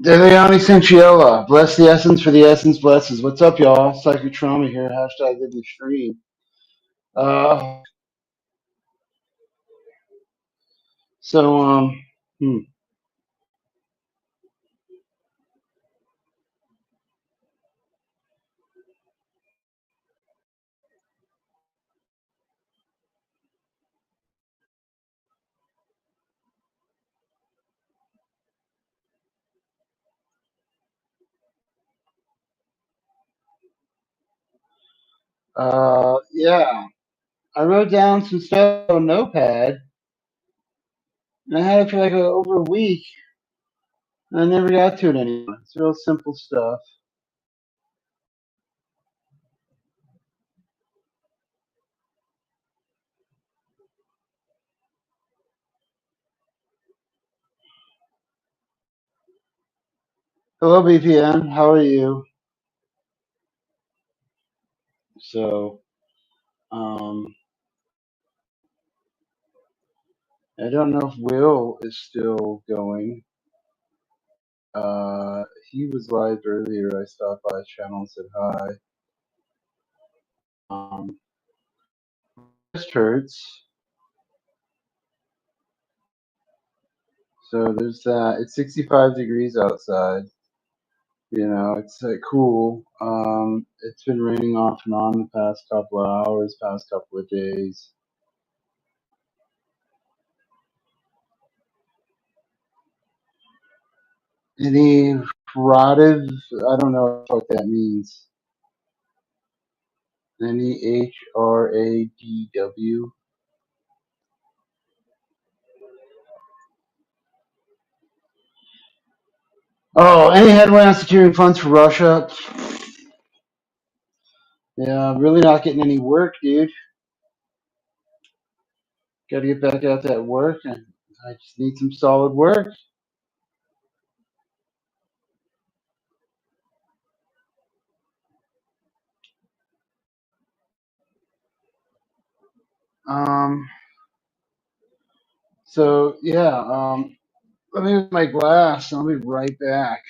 Deviani Cinciella, bless the essence for the essence blesses. What's up, y'all? Psychic Trauma here. Hashtag in the stream. Uh, so, hmm. Yeah, I wrote down some stuff on Notepad, and I had it for like over a week, and I never got to it anymore. It's real simple stuff. Hello, BPN. How are you? So, um, I don't know if Will is still going. He was live earlier. I stopped by his channel and said hi. Um, Chest hurts. So there's that. It's 65 degrees outside. You know, it's cool. It's been raining off and on the past couple of hours, past couple of days. Any Radiv? I don't know what that means. Any HRADW? Oh, any headway on securing funds for Russia? Yeah, really not getting any work, dude. Got to get back out that work. And I just need some solid work. Um, so yeah, let me get my glass. I'll be right back.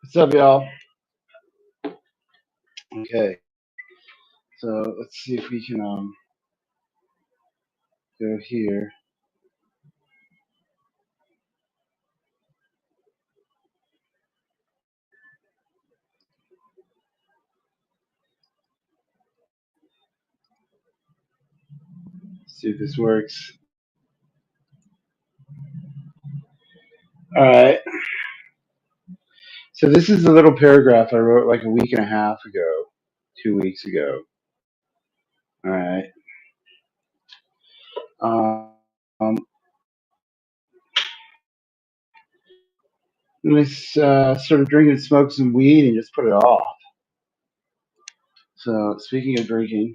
What's up, y'all? Okay, so let's see if we can go here. See if this works. All right. So this is a little paragraph I wrote like a week and a half ago, 2 weeks ago. All right. Um, and I started drinking, smoke some weed, and just put it off. So speaking of drinking,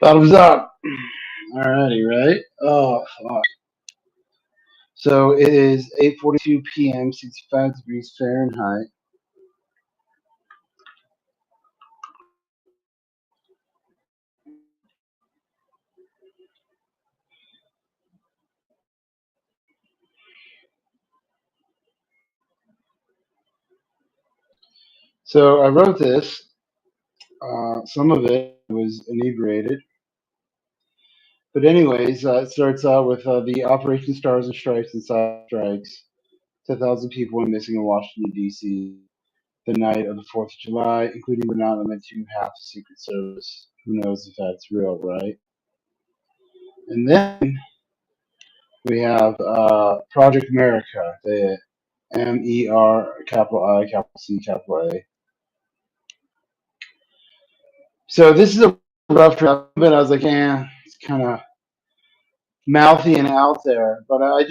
bottoms up. Alrighty, right? Oh, fuck. So it is 8:42 p.m., 65 degrees Fahrenheit. So I wrote this. Some of it was inebriated. But anyways, it starts out with the Operation Stars and Stripes and Side Strikes. 10,000 people went missing in Washington, D.C. the night of the 4th of July, including but not limited to half the Secret Service. Who knows if that's real, right? And then we have Project America, the MER, capital I, capital C, capital A. So this is a rough draft, but I was like, it's kind of mouthy and out there. But I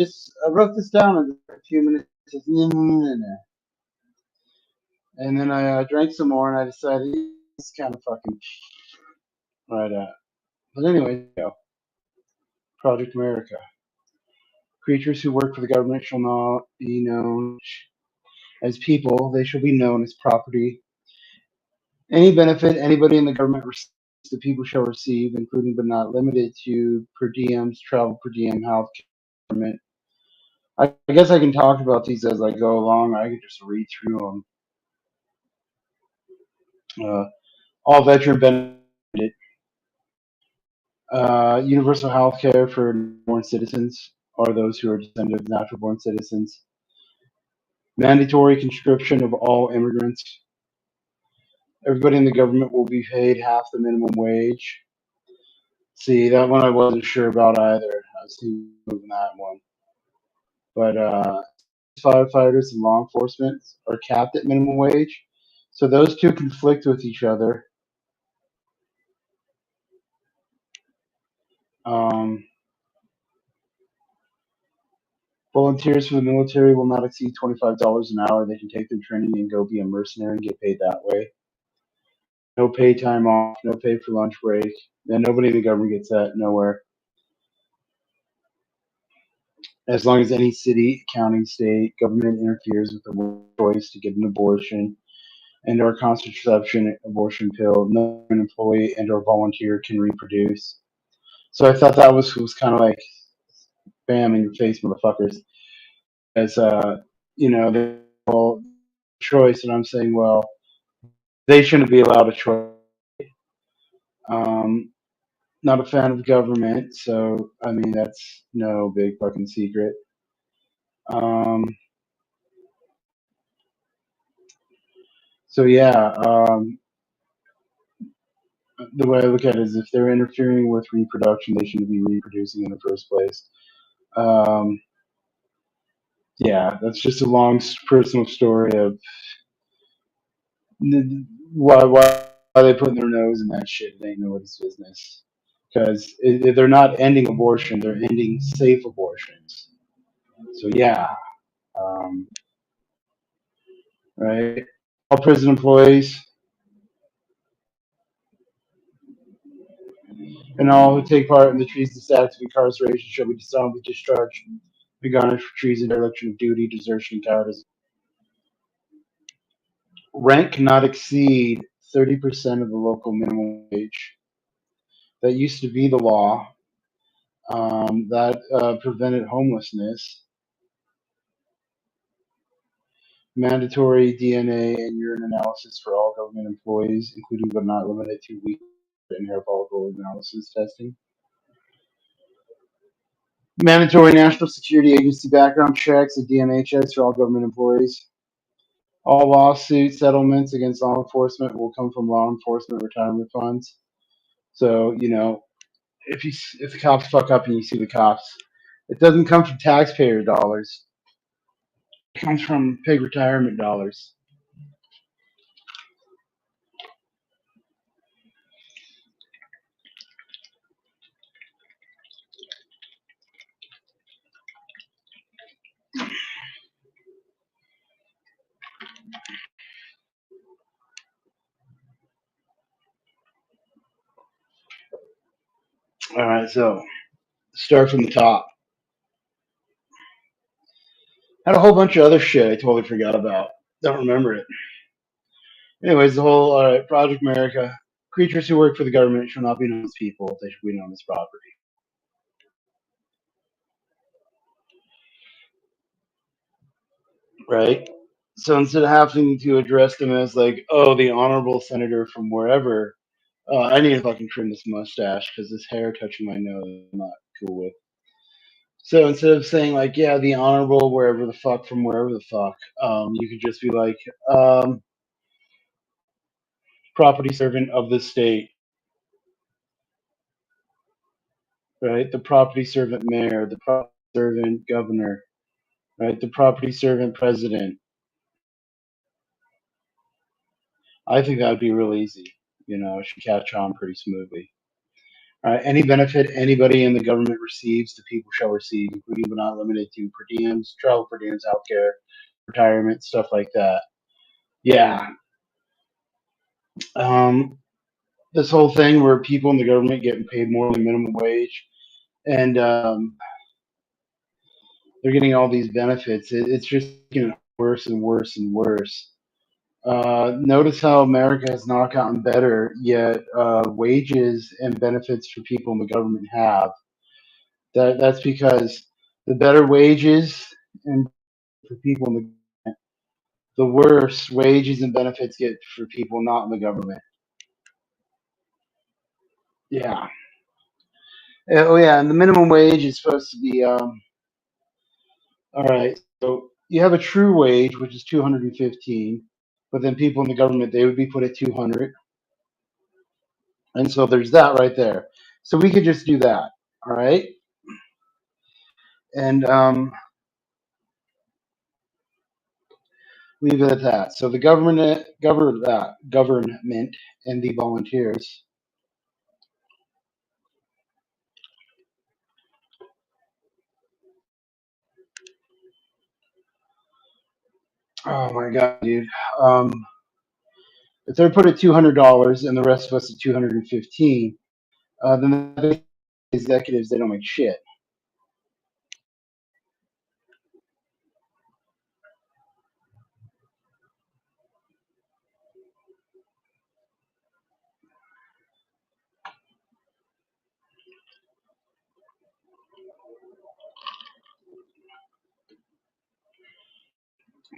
wrote this down in a few minutes. Just, "Nah, nah, nah, nah." And then I drank some more, and I decided it's kind of fucking right at. But anyway, Project America. Creatures who work for the government shall not be known as people. They shall be known as property. Any benefit anybody in the government receives, the people shall receive, including but not limited to per diems, travel per diem, health care. I guess I can talk about these as I go along. I can just read through them. All veteran benefit, universal health care for born citizens or those who are descendants of natural born citizens. Mandatory conscription of all immigrants. Everybody in the government will be paid half the minimum wage. See, that one I wasn't sure about either. I was moving that one. But firefighters and law enforcement are capped at minimum wage. So those two conflict with each other. Um, Volunteers for the military will not exceed $25 an hour. They can take their training and go be a mercenary and get paid that way. No pay time off, no pay for lunch break. And nobody in the government gets that, nowhere. As long as any city, county, state government interferes with the choice to get an abortion and or contraception abortion pill, no employee and or volunteer can reproduce. So I thought that was kind of like bam in your face, motherfuckers. As they all choice, and I'm saying, well, they shouldn't be allowed a choice. Um, Not a fan of government, so I mean that's no big fucking secret. Um, so yeah, the way I look at it is if they're interfering with reproduction, they shouldn't be reproducing in the first place. Um, yeah, that's just a long personal story of why they putting their nose in that shit. It ain't nobody's business. Because they're not ending abortion; they're ending safe abortions. So yeah, um, right. All prison employees and all who take part in the treasonous acts of incarceration shall be dishonorably discharged, be garnished for treason, dereliction of duty, desertion, and cowardice. Rent cannot exceed 30% of the local minimum wage. That used to be the law. That prevented homelessness. Mandatory DNA and urine analysis for all government employees, including but not limited to weekly and hair follicle analysis testing. Mandatory National Security Agency background checks and DNA checks for all government employees. All lawsuit settlements against law enforcement will come from law enforcement retirement funds. So if the cops fuck up and you sue the cops, it doesn't come from taxpayer dollars. It comes from pig retirement dollars. All right, so start from the top. Had a whole bunch of other shit I totally forgot about. Don't remember it. Anyways, the whole Project America. Creatures who work for the government shall not be known as people. They should be known as property. Right? So instead of having to address them as like, oh, the honorable senator from wherever, I need to fucking trim this mustache because this hair touching my nose I'm not cool with. So instead of saying like, yeah, the honorable wherever the fuck from wherever the fuck, you could just be like, um, property servant of the state, right? The property servant mayor, the property servant governor, right? The property servant president. I think that would be real easy. It should catch on pretty smoothly. Any benefit anybody in the government receives, the people shall receive, including but not limited to per diems, travel per diems, healthcare, retirement, stuff like that. Yeah. Um, this whole thing where people in the government getting paid more than minimum wage and they're getting all these benefits, it's just getting worse and worse and worse. Notice how America has not gotten better, yet wages and benefits for people in the government have. That's because the better wages and for people in the worse wages and benefits get for people not in the government. Yeah. Oh yeah, and the minimum wage is supposed to be all right. So you have a true wage, which is 215, but then people in the government they would be put at 200, and so there's that right there. So we could just do that. All right, and leave it at that. So the government and the volunteers. Oh my god, dude. Um, if they're put at $200 and the rest of us at 215, then the executives they don't make shit.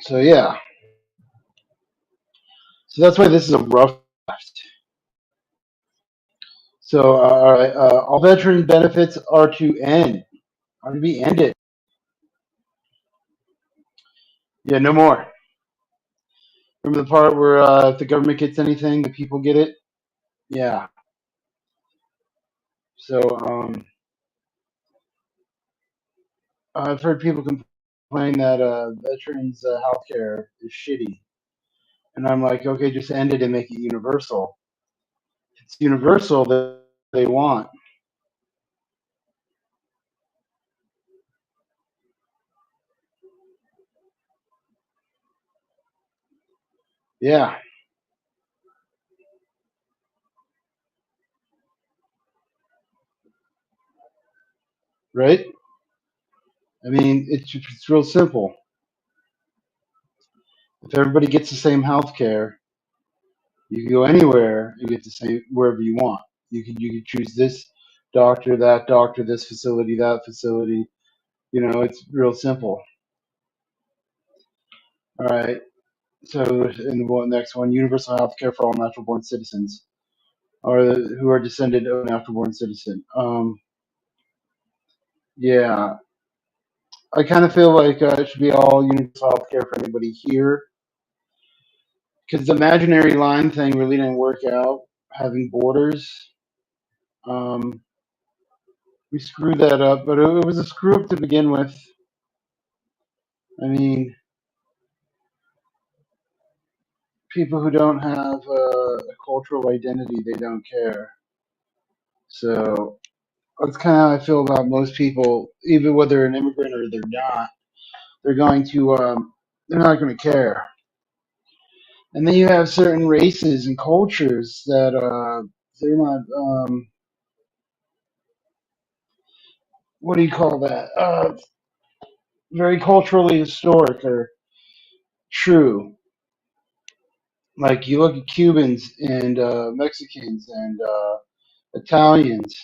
So yeah, so that's why this is a rough draft. So all veteran benefits are to end, are to be ended. Yeah, no more. Remember the part where if the government gets anything, the people get it. Yeah. So I've heard people complain that veterans' health care is shitty, and I'm like, okay, just end it and make it universal. It's universal that they want. Yeah. Right. I mean, it's real simple. If everybody gets the same health care, you can go anywhere and get the same wherever you want. You could choose this doctor, this facility, that facility. It's real simple. All right. So in the next one, universal health care for all natural born citizens, or who are descended of a natural born citizen. Yeah, I kind of feel like it should be all universal health care for anybody here, because the imaginary line thing really didn't work out. Having borders, um, we screwed that up, but it was a screw up to begin with. I mean, people who don't have a cultural identity, they don't care. So that's kind of how I feel about most people, even whether they're an immigrant or they're not. They're going to, they're not going to care. And then you have certain races and cultures that they're not. What do you call that? Very culturally historic or true. Like you look at Cubans and Mexicans and Italians.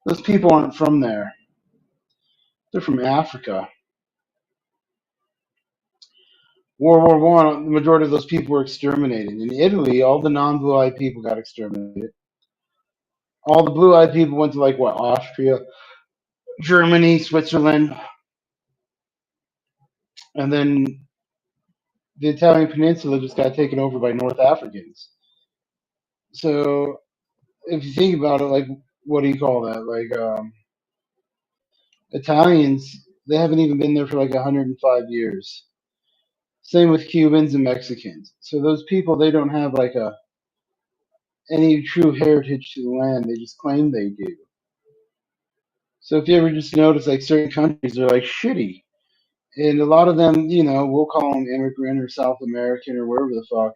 Those people aren't from there. They're from Africa. World War I, the majority of those people were exterminated. In Italy, all the non-blue-eyed people got exterminated. All the blue-eyed people went to like what? Austria, Germany, Switzerland, and then the Italian peninsula just got taken over by North Africans. So if you think about it, like what do you call that? Like Italians, they haven't even been there for like 105 years. Same with Cubans and Mexicans. So those people, they don't have like a any true heritage to the land. They just claim they do. So if you ever just notice, like certain countries, they're like shitty, and a lot of them, we'll call them immigrant or South American or wherever the fuck.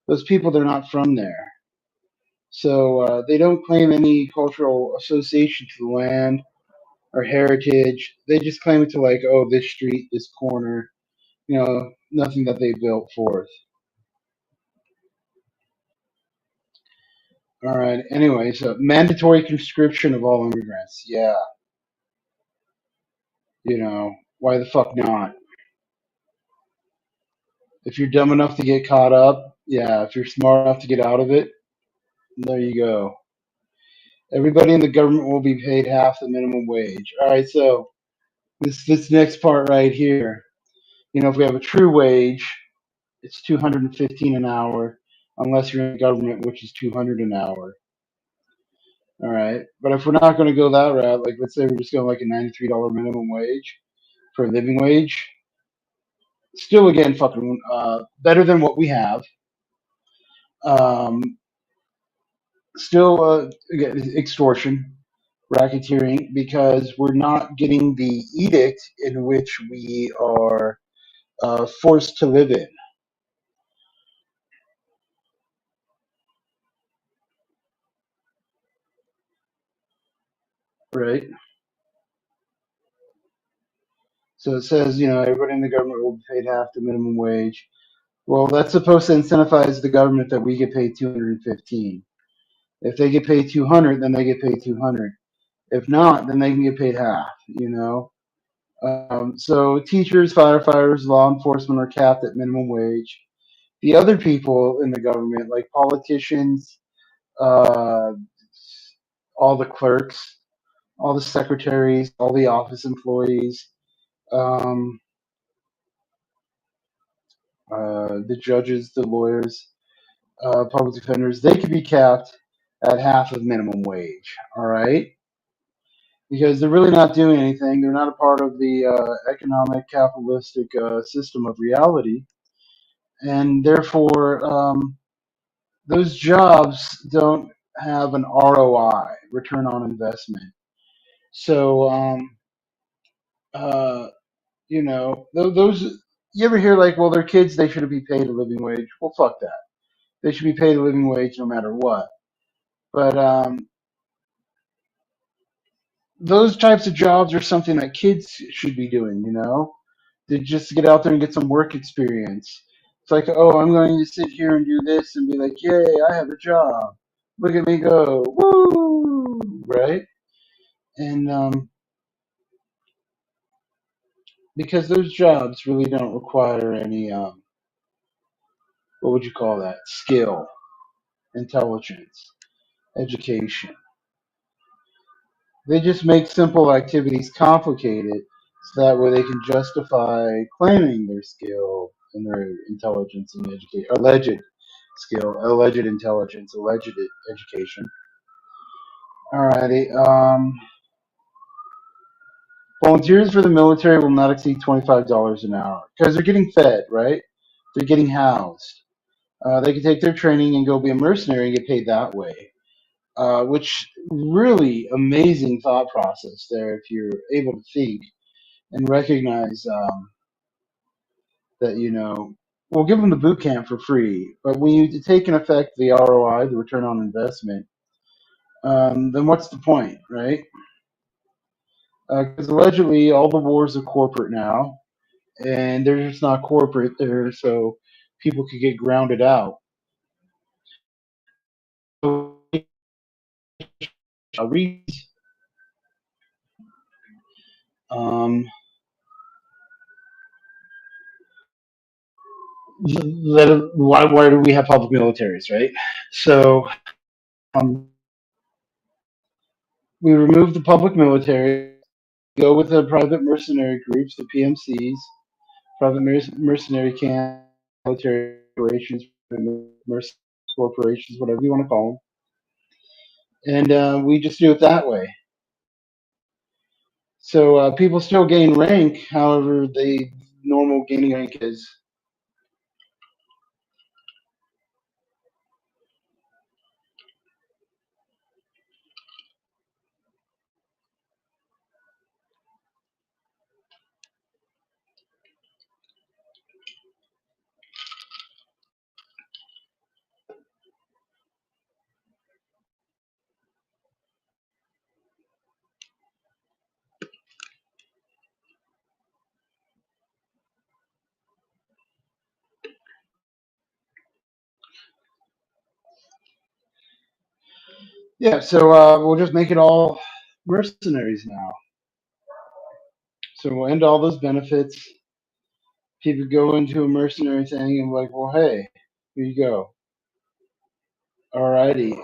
Those people, they're not from there, so they don't claim any cultural association to the land or heritage. They just claim it to like, oh, this street, this corner, nothing that they built forth. All right. Anyway, so mandatory conscription of all immigrants. Yeah, why the fuck not? If you're dumb enough to get caught up, yeah. If you're smart enough to get out of it, there you go. Everybody in the government will be paid half the minimum wage. All right. So this next part right here. If we have a true wage, it's 215 an hour, unless you're in the government, which is 200 an hour. All right. But if we're not going to go that route, like let's say we're just going like a $93 minimum wage for a living wage, still again fucking better than what we have. Um, Still again extortion, racketeering, because we're not getting the edict in which we are forced to live in, right? So it says, everybody in the government will be paid half the minimum wage. Well, that's supposed to incentivize the government that we get paid 215. If they get paid 200, then they get paid 200. If not, then they can get paid half. So teachers, firefighters, law enforcement are capped at minimum wage. The other people in the government, like politicians, uh, all the clerks, all the secretaries, all the office employees, um, the judges, the lawyers, public defenders, they could be capped at half of minimum wage. All right, because they're really not doing anything. They're not a part of the economic capitalistic system of reality, and therefore those jobs don't have an ROI, return on investment. So, uh, those you ever hear like, well, their kids they should be paid a living wage? Well, fuck that. They should be paid a living wage no matter what. But those types of jobs are something that kids should be doing. To just get out there and get some work experience. It's like, oh, I'm going to sit here and do this and be like, yay, I have a job. Look at me go, woo, right? And because those jobs really don't require any, what would you call that? Skill, intelligence, education. They just make simple activities complicated so that way they can justify claiming their skill and their intelligence and education, alleged skill, alleged intelligence, alleged education. Alrighty. Volunteers for the military will not exceed $25 an hour because they're getting fed, right? They're getting housed. They can take their training and go be a mercenary and get paid that way. Which really amazing thought process there if you're able to think and recognize that we'll give them the boot camp for free, but when you take in effect the ROI, the return on investment, then what's the point, right? Because allegedly all the wars are corporate now, and they're just not corporate there, so people could get grounded out. So, um, why do we have public militaries, right? So um, we remove the public military, go with the private mercenary groups, the PMCs, private mercenary camp, military corporations, mercenary corporations, whatever you want to call them, and we just do it that way. So people still gain rank, however, the normal gaining rank is. Yeah, so we'll just make it all mercenaries now. So we'll end all those benefits. People go into a mercenary thing and like, well, hey, here you go. Alrighty.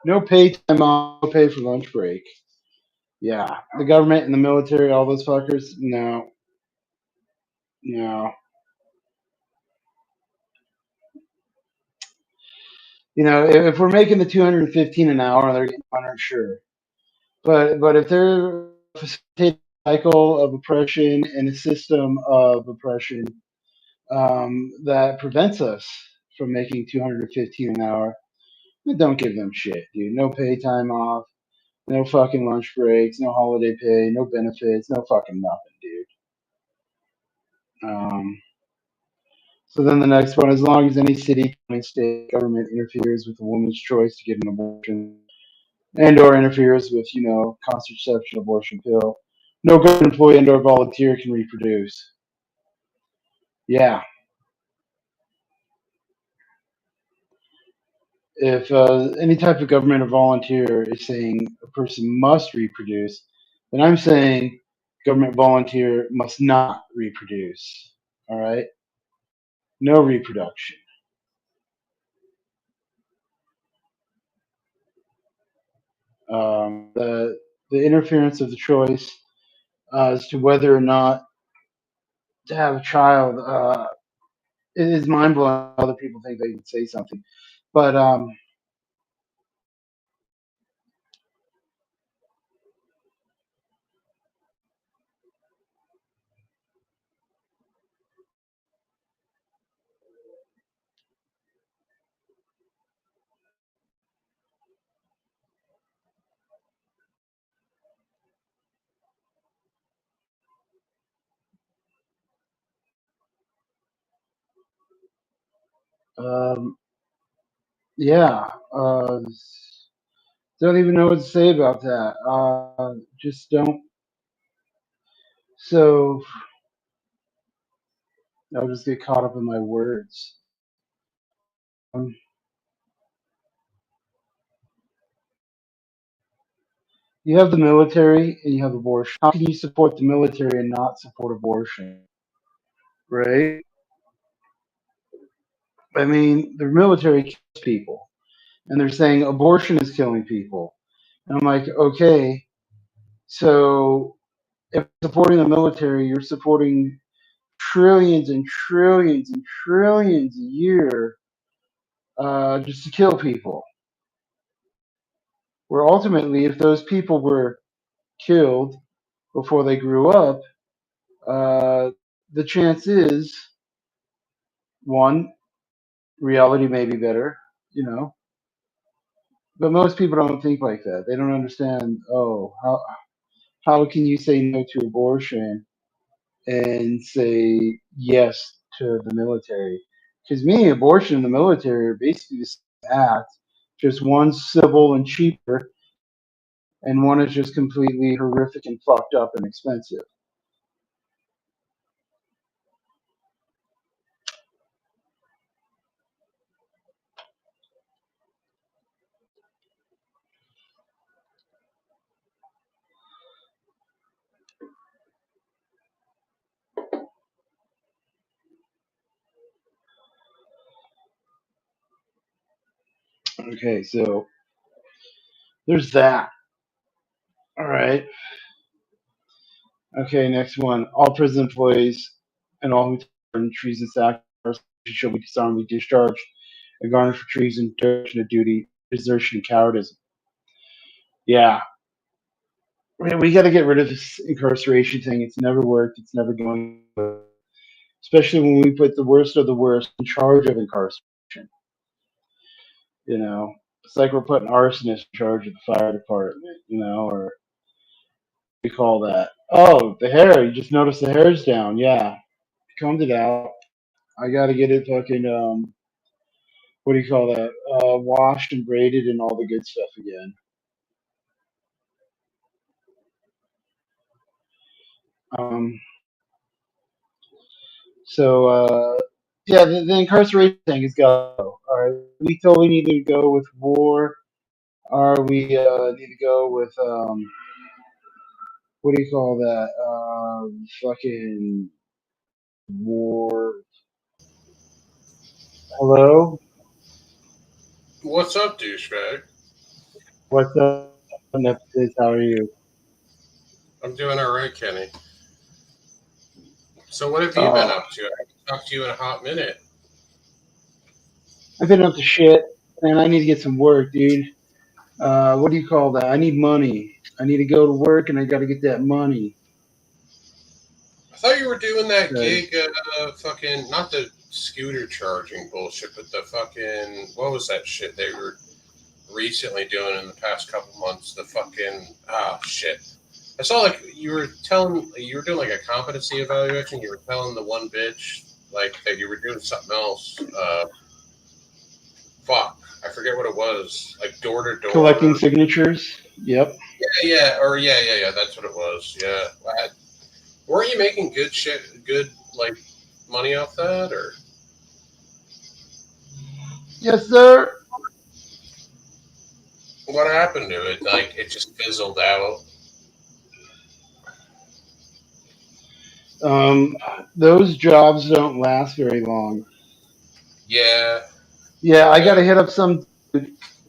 No pay time off, no pay for lunch break. Yeah, the government and the military, all those fuckers. No, no. You know, if we're making the 215 an hour and they're getting 100, sure. But if they're facilitating a cycle of oppression and a system of oppression that prevents us from making 215 an hour, then don't give them shit, dude. No pay time off, no fucking lunch breaks, no holiday pay, no benefits, no fucking nothing, dude. So then the next one, as long as any city, county, state government interferes with a woman's choice to get an abortion and or interferes with, contraception, abortion pill, no government employee and or volunteer can reproduce. Yeah. If any type of government or volunteer is saying a person must reproduce, then I'm saying government volunteer must not reproduce. All right? No reproduction. The interference of the choice as to whether or not to have a child it is mind blowing. Other people think they can say something, but um, yeah, don't even know what to say about that. Just don't. So I'll just get caught up in my words. Um, you have the military and you have abortion. How can you support the military and not support abortion? Right? I mean, the military kills people, and they're saying abortion is killing people. And I'm like, okay, so if supporting the military, you're supporting trillions and trillions and trillions a year just to kill people. Where ultimately, if those people were killed before they grew up, uh, the chance is one, reality may be better, you know. But most people don't think like that. They don't understand. Oh, how can you say no to abortion and say yes to the military? Because me, abortion and the military are basically the same act. Just one's civil and cheaper, and one is just completely horrific and fucked up and expensive. Okay, so there's that. All right. Okay, next one. All prison employees and all who take part in treason acts shall be dishonorably discharged and garnished for treason, desertion of duty, desertion, and cowardice. Yeah, we got to get rid of this incarceration thing. It's never worked. It's never going to work. Especially when we put the worst of the worst in charge of incarceration. You know, it's like we're putting arsonists in charge of the fire department. Or what do you call that? Oh, the hair. You just noticed the hair's down. Yeah, combed it out. I got to get it fucking what do you call that? Washed and braided and all the good stuff again. Um, so yeah, the incarceration thing has got to go. All right, we totally need to go with war, or we need to go with what do you call that? Fucking war. Hello, What's up, douchebag? what's up, Nemesis? How are you? I'm doing all right, Kenny. So, what have you been Oh, up to? I haven't talked to you in a hot minute. I've been up to shit, and I need to get some work, dude. What do you call that? I need money. I need to go to work, and I got to get that money. I thought you were doing that Cause gig, fucking, not the scooter charging bullshit, but the fucking, what was that shit they were recently doing in the past couple months? The fucking, shit. I saw like you were doing like a competency evaluation. You were telling the one bitch like that you were doing something else. Fuck, I forget what it was. Like door to collecting door. signatures. Yep. Yeah. That's what it was. Yeah, weren't you making good shit, good like money off that, or Yes, sir. what happened to it? Like it just fizzled out. Um, those jobs don't last very long. Yeah, Yeah, I got yeah. to hit up some.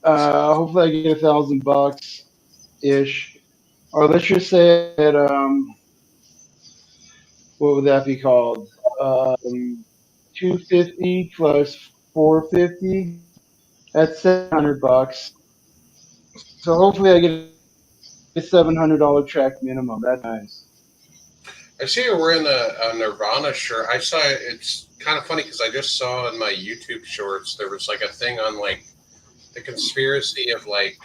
Hopefully, I get $1,000 ish, or let's just say that what would that be called? 250 plus 450. That's $700. So hopefully, I get a $700 check minimum. That's nice. I see you're wearing a Nirvana shirt. I saw it. It's kind of funny because I just saw in my YouTube shorts there was like a thing on like the conspiracy of like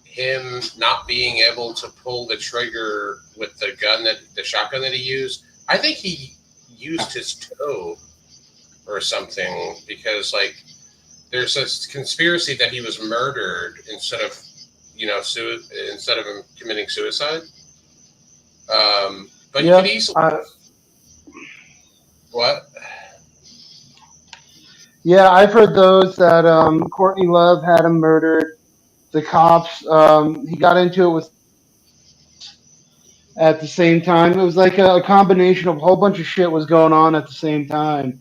him not being able to pull the trigger with the shotgun that he used. I think he used his toe or something because like there's this conspiracy that he was murdered instead of him committing suicide. But you could Yep. easily what? Yeah, I've heard those that Courtney Love had him murdered. The cops, he got into it with at the same time. It was like a combination of a whole bunch of shit was going on at the same time.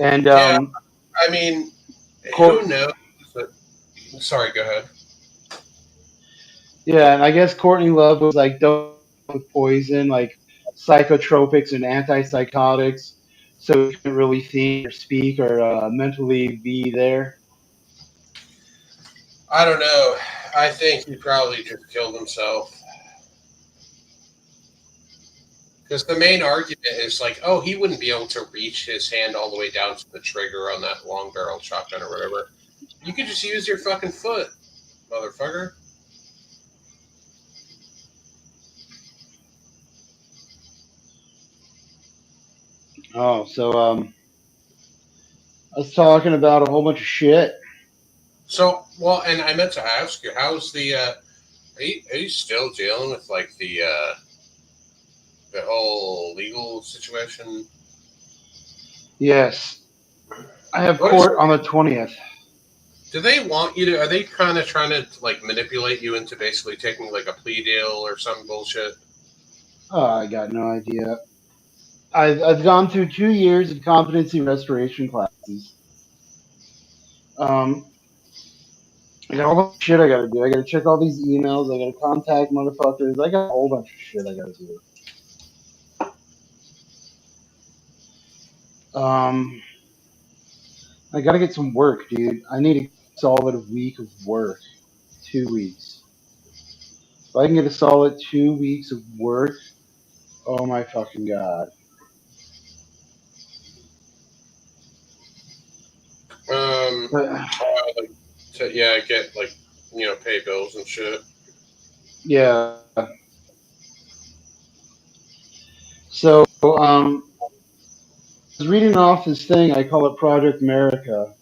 And Yeah, I mean, Court, who knows? But, sorry, go ahead. yeah, and I guess Courtney Love was like dosed with poison, like psychotropics and antipsychotics, so he couldn't really think or speak or mentally be there. I don't know. I think he probably just killed himself. Because the main argument is like, oh, he wouldn't be able to reach his hand all the way down to the trigger on that long barrel shotgun or whatever. You could just use your fucking foot, motherfucker. Oh, so I was talking about a whole bunch of shit. So, well, and I meant to ask you, how's are you still dealing with like the whole legal situation? Yes, I have What is court on the 20th. Do they want you to? Are they kind of trying to like manipulate you into basically taking like a plea deal or some bullshit? Oh, I got no idea. I've gone through 2 years of competency restoration classes. Um, I got all the shit I gotta do. I gotta check all these emails. I gotta contact motherfuckers. I got a whole bunch of shit I gotta do. Um, I gotta get some work, dude. I need a solid week of work. 2 weeks. If I can get a solid 2 weeks of work, oh my fucking god. But Like, yeah, get like pay bills and shit. yeah. So I was reading off this thing. I call it Project America.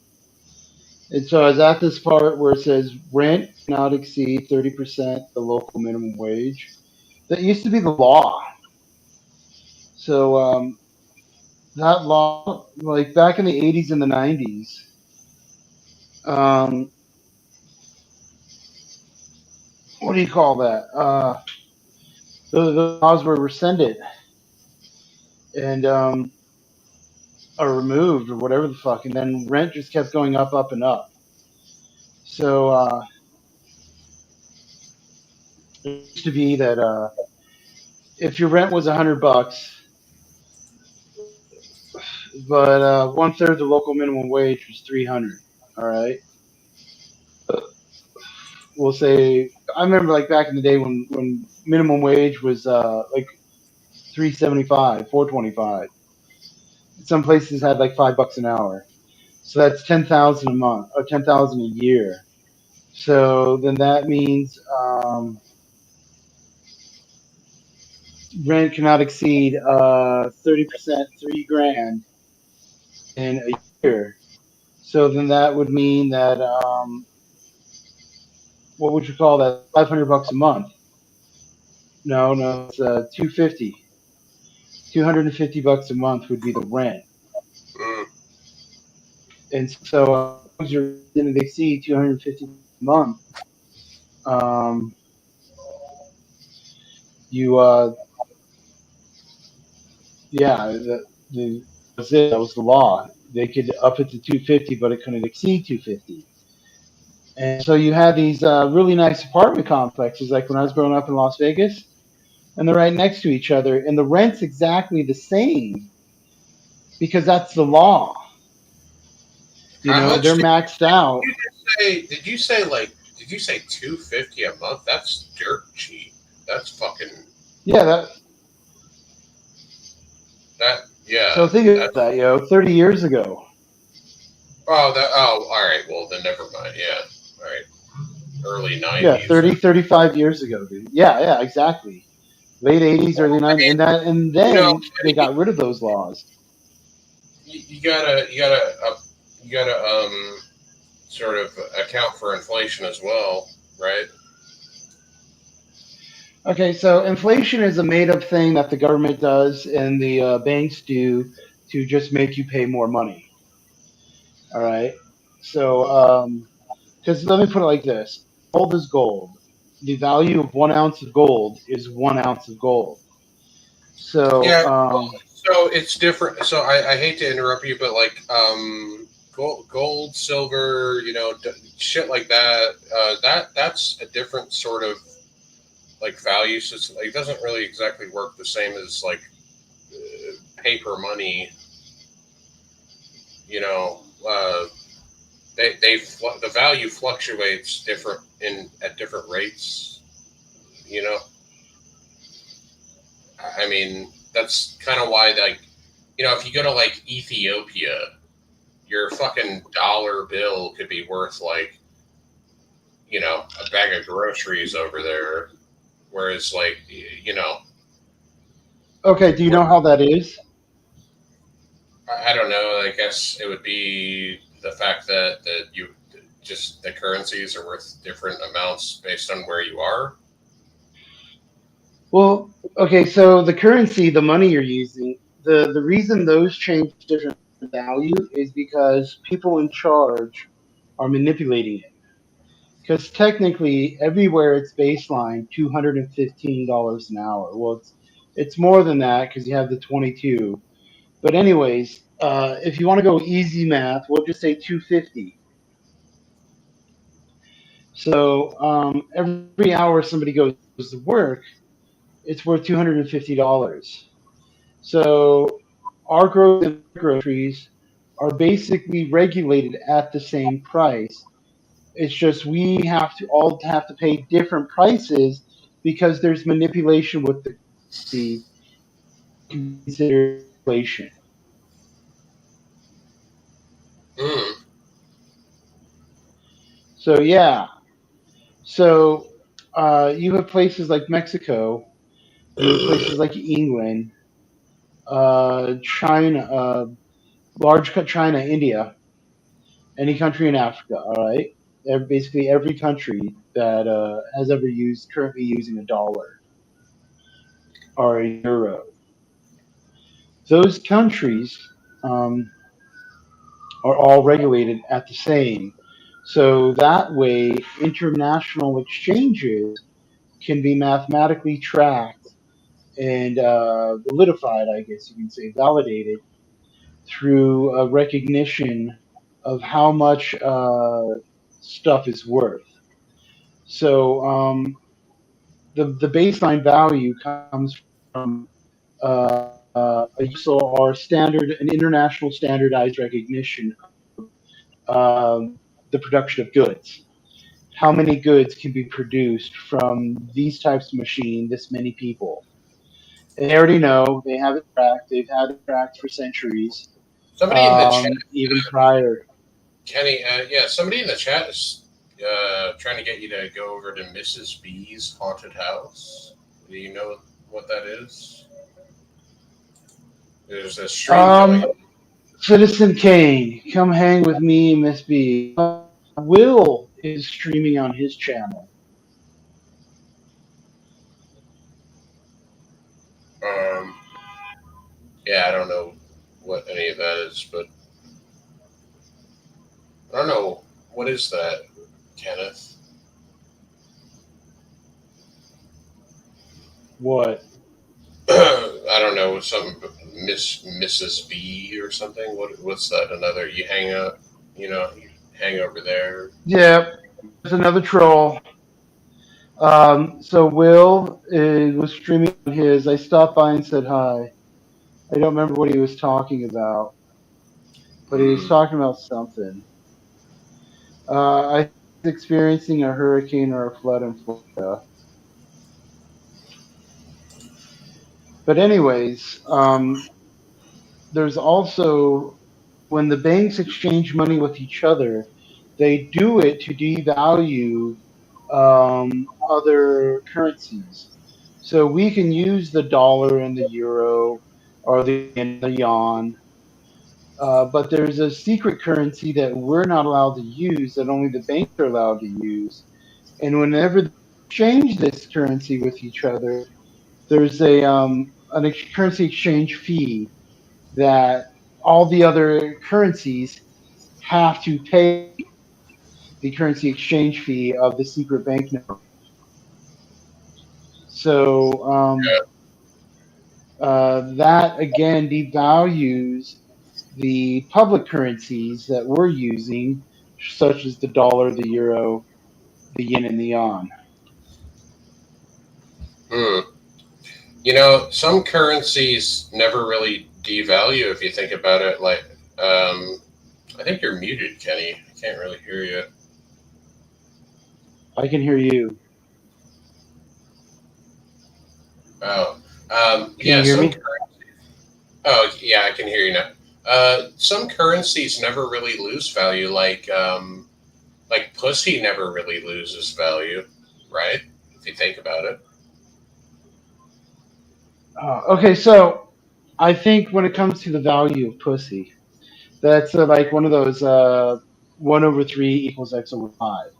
And so I was at this part where it says rent cannot exceed 30% the local minimum wage. That used to be the law. So that law, like back in the 80s and the 90s, um, what do you call that? The laws were rescinded and or removed or whatever the fuck, and then rent just kept going up and up. So it used to be that if your rent was $100, but 1/3 the local minimum wage was 300. All right, we'll say I remember like back in the day when minimum wage was like 375, 425. Some places had like $5 an hour, so that's 10,000 a month or 10,000 a year. So then that means rent cannot exceed 30%, 3 grand in a year. So then that would mean that what would you call that? $500 a month? No, no, it's 250. $250 a month would be the rent, Mm. and so you're going to exceed 250 a month. Um, you yeah, was it. That was the law. They could up it to 250, but it couldn't exceed 250. And so you had these really nice apartment complexes, like when I was growing up in Las Vegas, and they're right next to each other, and the rent's exactly the same because that's the law. You How know, much they're maxed out. you say? Did you say like? Did you say 250 a month? That's dirt cheap. That's fucking Yeah, that. that. So Yeah, think of that's. that, 30 years ago. Oh, that. Oh, all right. Well, then never mind. Yeah, all right. Early Yeah, '90s. 30, 35 years ago, dude. Yeah, yeah, exactly. Late 80s, early I 90s, mean, and you know, then they got rid of those laws. you gotta sort of account for inflation as well, right? Okay, so inflation is a made-up thing that the government does and the banks do to just make you pay more money. All right. So, because let me put it like this: gold is gold. The value of 1 ounce of gold is 1 ounce of gold. So, Yeah. So it's different. So I hate to interrupt you, but like gold, silver, shit like that. That's a different sort of like value system. Like, it doesn't really exactly work the same as like paper money. You know, the value fluctuates different in at different rates. You know, I mean that's kind of why like if you go to like Ethiopia, your fucking dollar bill could be worth like a bag of groceries over there, whereas like okay, do you where, know how that is? I don't know. I guess it would be the fact that you just the currencies are worth different amounts based on where you are. Well, okay, so the currency, the money you're using, the reason those change different value is because people in charge are manipulating it. Because technically, everywhere it's baseline $215 an hour. Well, it's more than that because you have the 22. But anyways, if you want to go easy math, we'll just say 250. So every hour somebody goes to work, it's worth $250. So our groceries are basically regulated at the same price. It's just we have to all have to pay different prices because there's manipulation with the currency can be considered inflation. Mm. So yeah, so you have places like Mexico, you have places like England, China, China, India, any country in Africa. All right, basically every country that has ever used currently using a dollar or a euro. Those countries um, are all regulated at the same. So that way, international exchanges can be mathematically tracked and validified, I guess you can say, validated through a recognition of how much stuff is worth. So the baseline value comes from a universal or standard, an international standardized recognition the production of goods. How many goods can be produced from these types of machine, this many people? And they already know, they have it tracked, they've had it tracked for centuries, Somebody in the chat, even prior. Kenny, yeah, somebody in the chat is trying to get you to go over to Mrs. B's haunted house. Do you know what that is? There's a stream going Um, Citizen Kane, come hang with me, Miss B. Will is streaming on his channel. on. Yeah, I don't know what any of that is, but I don't know what is that, Kenneth. What? I don't know, some Mrs. B or something. What's that? Another you hang up, you hang over there. Yeah, there's another troll. So Will was streaming on his. I stopped by and said hi. I don't remember what he was talking about, but he was Hmm. talking about something. I think he's experiencing a hurricane or a flood in Florida. But anyways, there's also when the banks exchange money with each other, they do it to devalue other currencies. So we can use the dollar and the euro or the yen and the yuan, but there's a secret currency that we're not allowed to use that only the banks are allowed to use. And whenever they exchange this currency with each other, there's currency exchange fee that all the other currencies have to pay the currency exchange fee of the secret banknote. So that again devalues the public currencies that we're using, such as the dollar, the euro, the yen, and the yuan. Hmm. Some currencies never really devalue if you think about it. Like, I think you're muted, Kenny. I can't really hear you. I can hear you. Oh, Can you yeah. hear me? Oh, yeah, I can hear you now. Some currencies never really lose value, like pussy never really loses value, right? If you think about it. Okay, so I think when it comes to the value of pussy, that's like one of those 1/3 = x/5.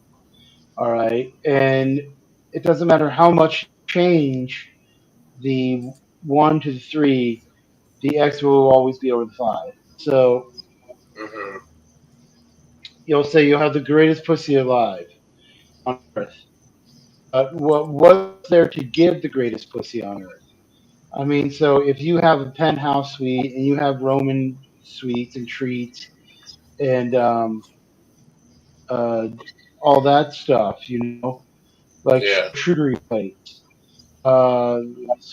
All right, and it doesn't matter how much change the 1 to the 3, the x will always be over the 5. So Hmm. you'll say you'll have the greatest pussy alive on earth. What's there to give the greatest pussy on earth? I mean, so if you have a penthouse suite and you have Roman suites and treats and uh, all that stuff, like Yeah. charcuterie plates, uh,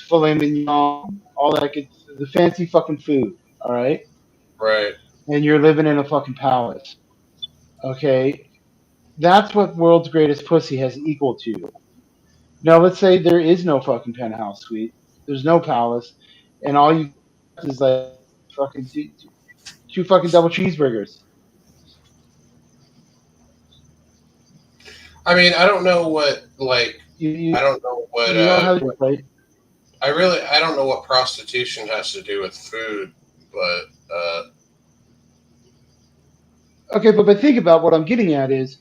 filet mignon, all that good, the fancy fucking food. All right, Right. and you're living in a fucking palace. Okay, that's what world's greatest pussy has equal to. Now, let's say there is no fucking penthouse suite. There's no palace, and all you got is like fucking two fucking double cheeseburgers. I mean, I don't know what like You I you, don't know you know how to right? I don't know what prostitution has to do with food, but Okay, but think about what I'm getting at is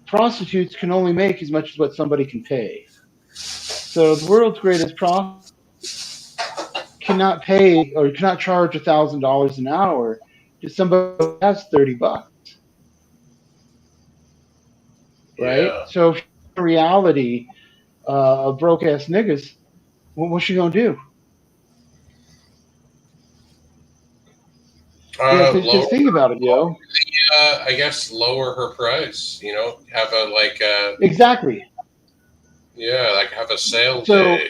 prostitutes can only make as much as what somebody can pay. So the world's greatest prostitute cannot pay or cannot charge $1,000 an hour to somebody who has $30, right? yeah. So if in reality, of broke ass niggas, what's she gonna do? Yeah, Lower, because think about it, yo. I guess lower her price. You know, have a Exactly. yeah, like have a sale So day.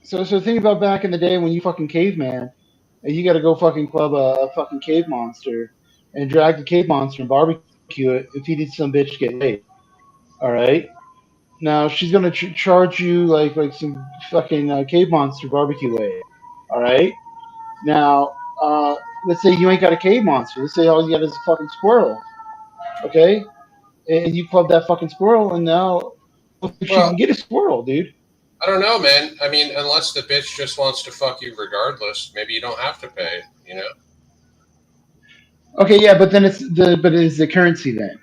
so think about back in the day when you fucking caveman and you got to go fucking club a fucking cave monster and drag the cave monster and barbecue it and feed it to some bitch to get laid. All right. Now she's gonna charge you like some fucking cave monster barbecue way. All right. Now, let's say you ain't got a cave monster. Let's say all you got is a fucking squirrel. Okay, and you club that fucking squirrel, and now she Well, can get a squirrel, dude. I don't know, man. I mean, unless the bitch just wants to fuck you regardless, maybe you don't have to pay. You know, Okay, yeah, but then it's the currency then.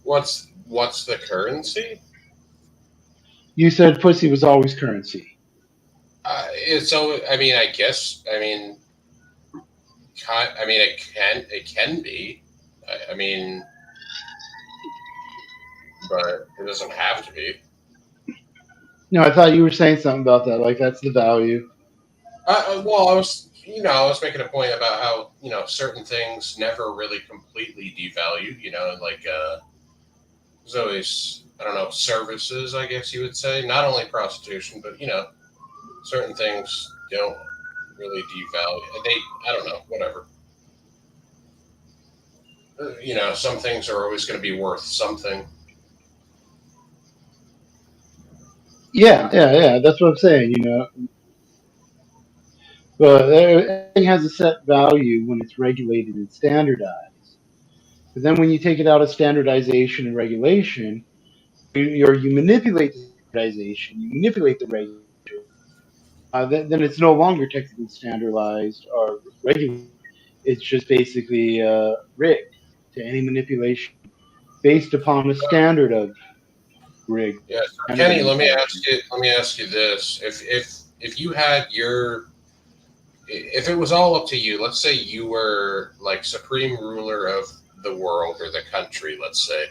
what's the currency? You said pussy was always currency. It's so. I mean, I guess. I mean, it can be. I mean, but it doesn't have to be. No, I thought you were saying something about that. Like that's the value. Well, I was making a point about how certain things never really completely devalue. You know, like there's always I don't know services. I guess you would say not only prostitution, but certain things don't really devalue. I don't know, whatever. Some things are always going to be worth something. Yeah. That's what I'm saying. But everything has a set value when it's regulated and standardized. But then when you take it out of standardization and regulation, you manipulate the standardization, you manipulate the regulation. Then it's no longer technically standardized or regulated. It's just basically rigged to any manipulation based upon a standard of rigged, Yeah, so standard of Kenny, manipulation. let me ask you this: if you had if it was all up to you, let's say you were like supreme ruler of the world or the country, let's say,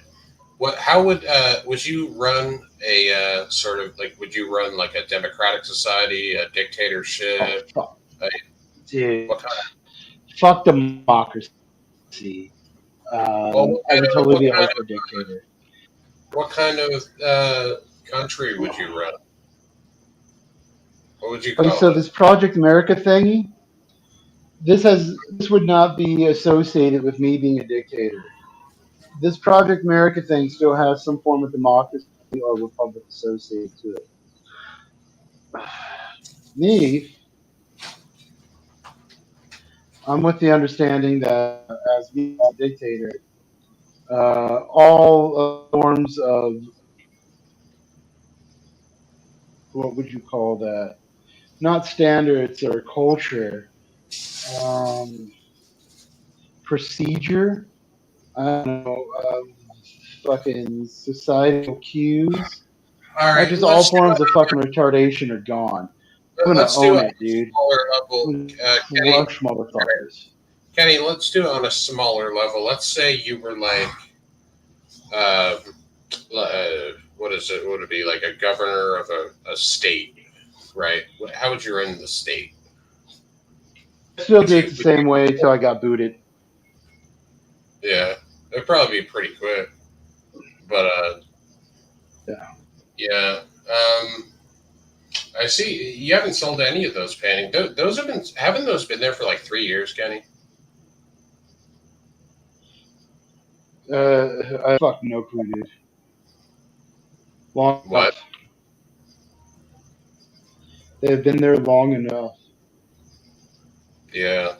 how would you run a sort of like would you run like a democratic society, a Oh dictatorship? fuck, A, dude, what kind fuck democracy. well, I would totally what be a kind hyper dictator. what kind of country would you run? What would you Okay, call so it? this Project America thingy, this would not be associated with me being a dictator. This Project America thing still has some form of democracy or republic associated to it. Me, I'm with the understanding that as me as a dictator, all forms of what would you call that? Not standards or culture, um, procedure. I don't know, fucking societal cues. All right, Just all forms of fucking retardation are gone. I'm gonna let's do own it on it, a dude. smaller level, I'm gonna Kenny. crush motherfuckers. Kenny, let's do it on a smaller level. Let's say you were like, uh, what is it? Would it be like a governor of a state, right? How would you run the state? I still Would did you? it the same way till I got booted. Yeah. It'd probably be pretty quick. But Yeah. yeah. I see you haven't sold any of those paintings. Those haven't those been there for like 3 years, Kenny? I fucking no clue, dude. Long What? enough. They've been there long enough. Yeah.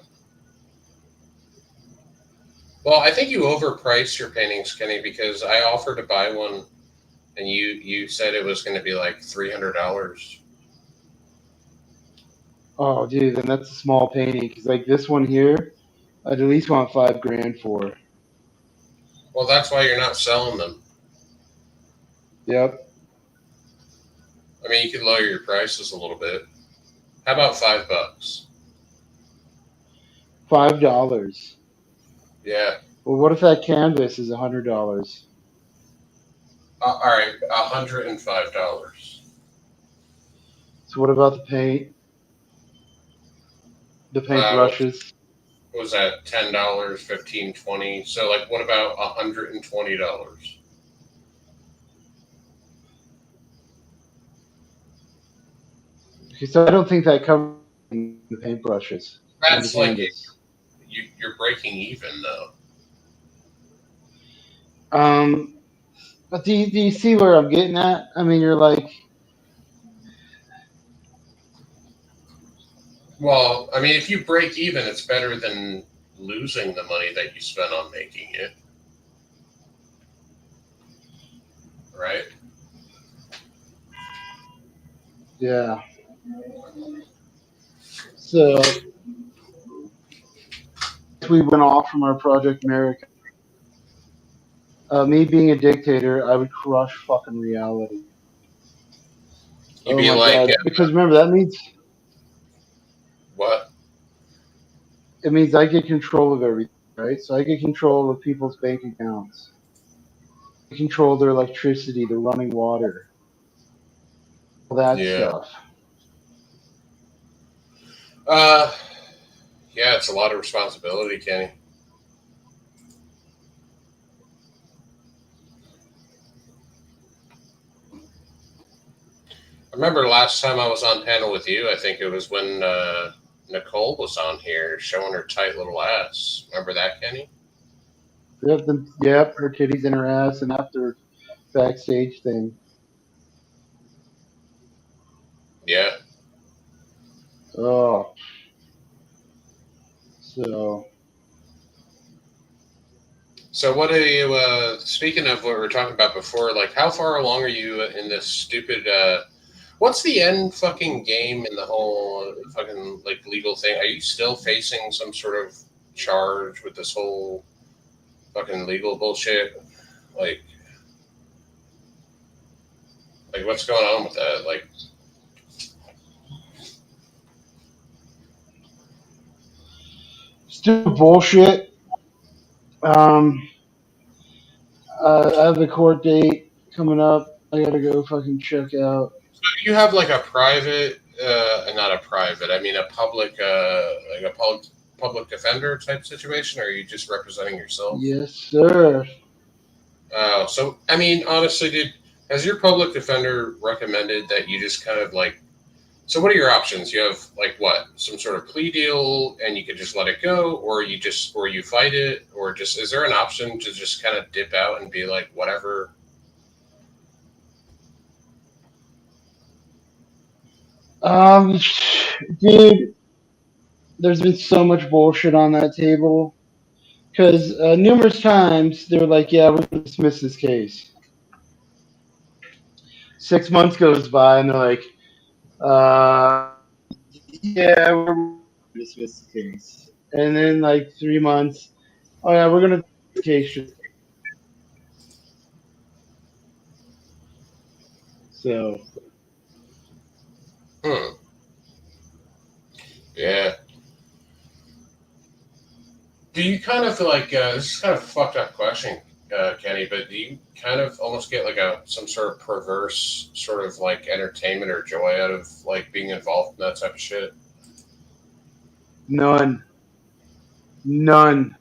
Well, I think you overpriced your paintings, Kenny, because I offered to buy one, and you said it was going to be like $300. Oh, dude, then that's a small painting. Cause like this one here, I'd at least want $5,000 for. Well, that's why you're not selling them. Yep. I mean, you could lower your prices a little bit. How about $5? $5. Yeah. Well, what if that canvas is $100? All right, $105. So what about the paint? The paint Uh, brushes? what was that? $10, 15, 20. So, like, what about $120? Okay, so I don't think that covers the paint brushes and the That's like canvas. you're breaking even though. But do you see where I'm getting at? I mean, you're like, Well, I mean, if you break even, it's better than losing the money that you spent on making it, right? yeah. So we went off from our Project America. Me being a dictator, I would crush fucking reality. You'd Oh be my like, god! Because remember, that means what? it means I get control of everything, right? So I get control of people's bank accounts. I control their electricity, their running water, all that Yeah. stuff. Uh, yeah, it's a lot of responsibility, Kenny. I remember last time I was on panel with you, I think it was when Nicole was on here showing her tight little ass. Remember that, Kenny? Yep, her titties in her ass, and after backstage thing. Yeah. Oh, so So what are you, speaking of what we were talking about before, like how far along are you in this stupid, what's the end fucking game in the whole fucking like legal thing? Are you still facing some sort of charge with this whole fucking legal bullshit? Like, like what's going on with that? Like, stupid bullshit. Um, I have a court date coming up. I gotta go fucking check out. you have like a private, not a private, I mean a public, like a public defender type situation, or are you just representing yourself? Yes, sir. Oh, so I mean, honestly, dude, has your public defender recommended that you just kind of like? So, what are your options? You have like what, some sort of plea deal, and you could just let it go, or you fight it, or just is there an option to just kind of dip out and be like, whatever? Um, dude, there's been so much bullshit on that table because numerous times they were like, "Yeah, we're gonna dismiss this case." 6 months goes by, and they're like, "Yeah, we're gonna dismiss the case." And then like 3 months, oh yeah, we're gonna dismiss the case. So Hmm. Yeah. Do you kind of like this is kind of a fucked up question, Kenny? But do you kind of almost get like a some sort of perverse sort of like entertainment or joy out of like being involved in that type of shit? none, none.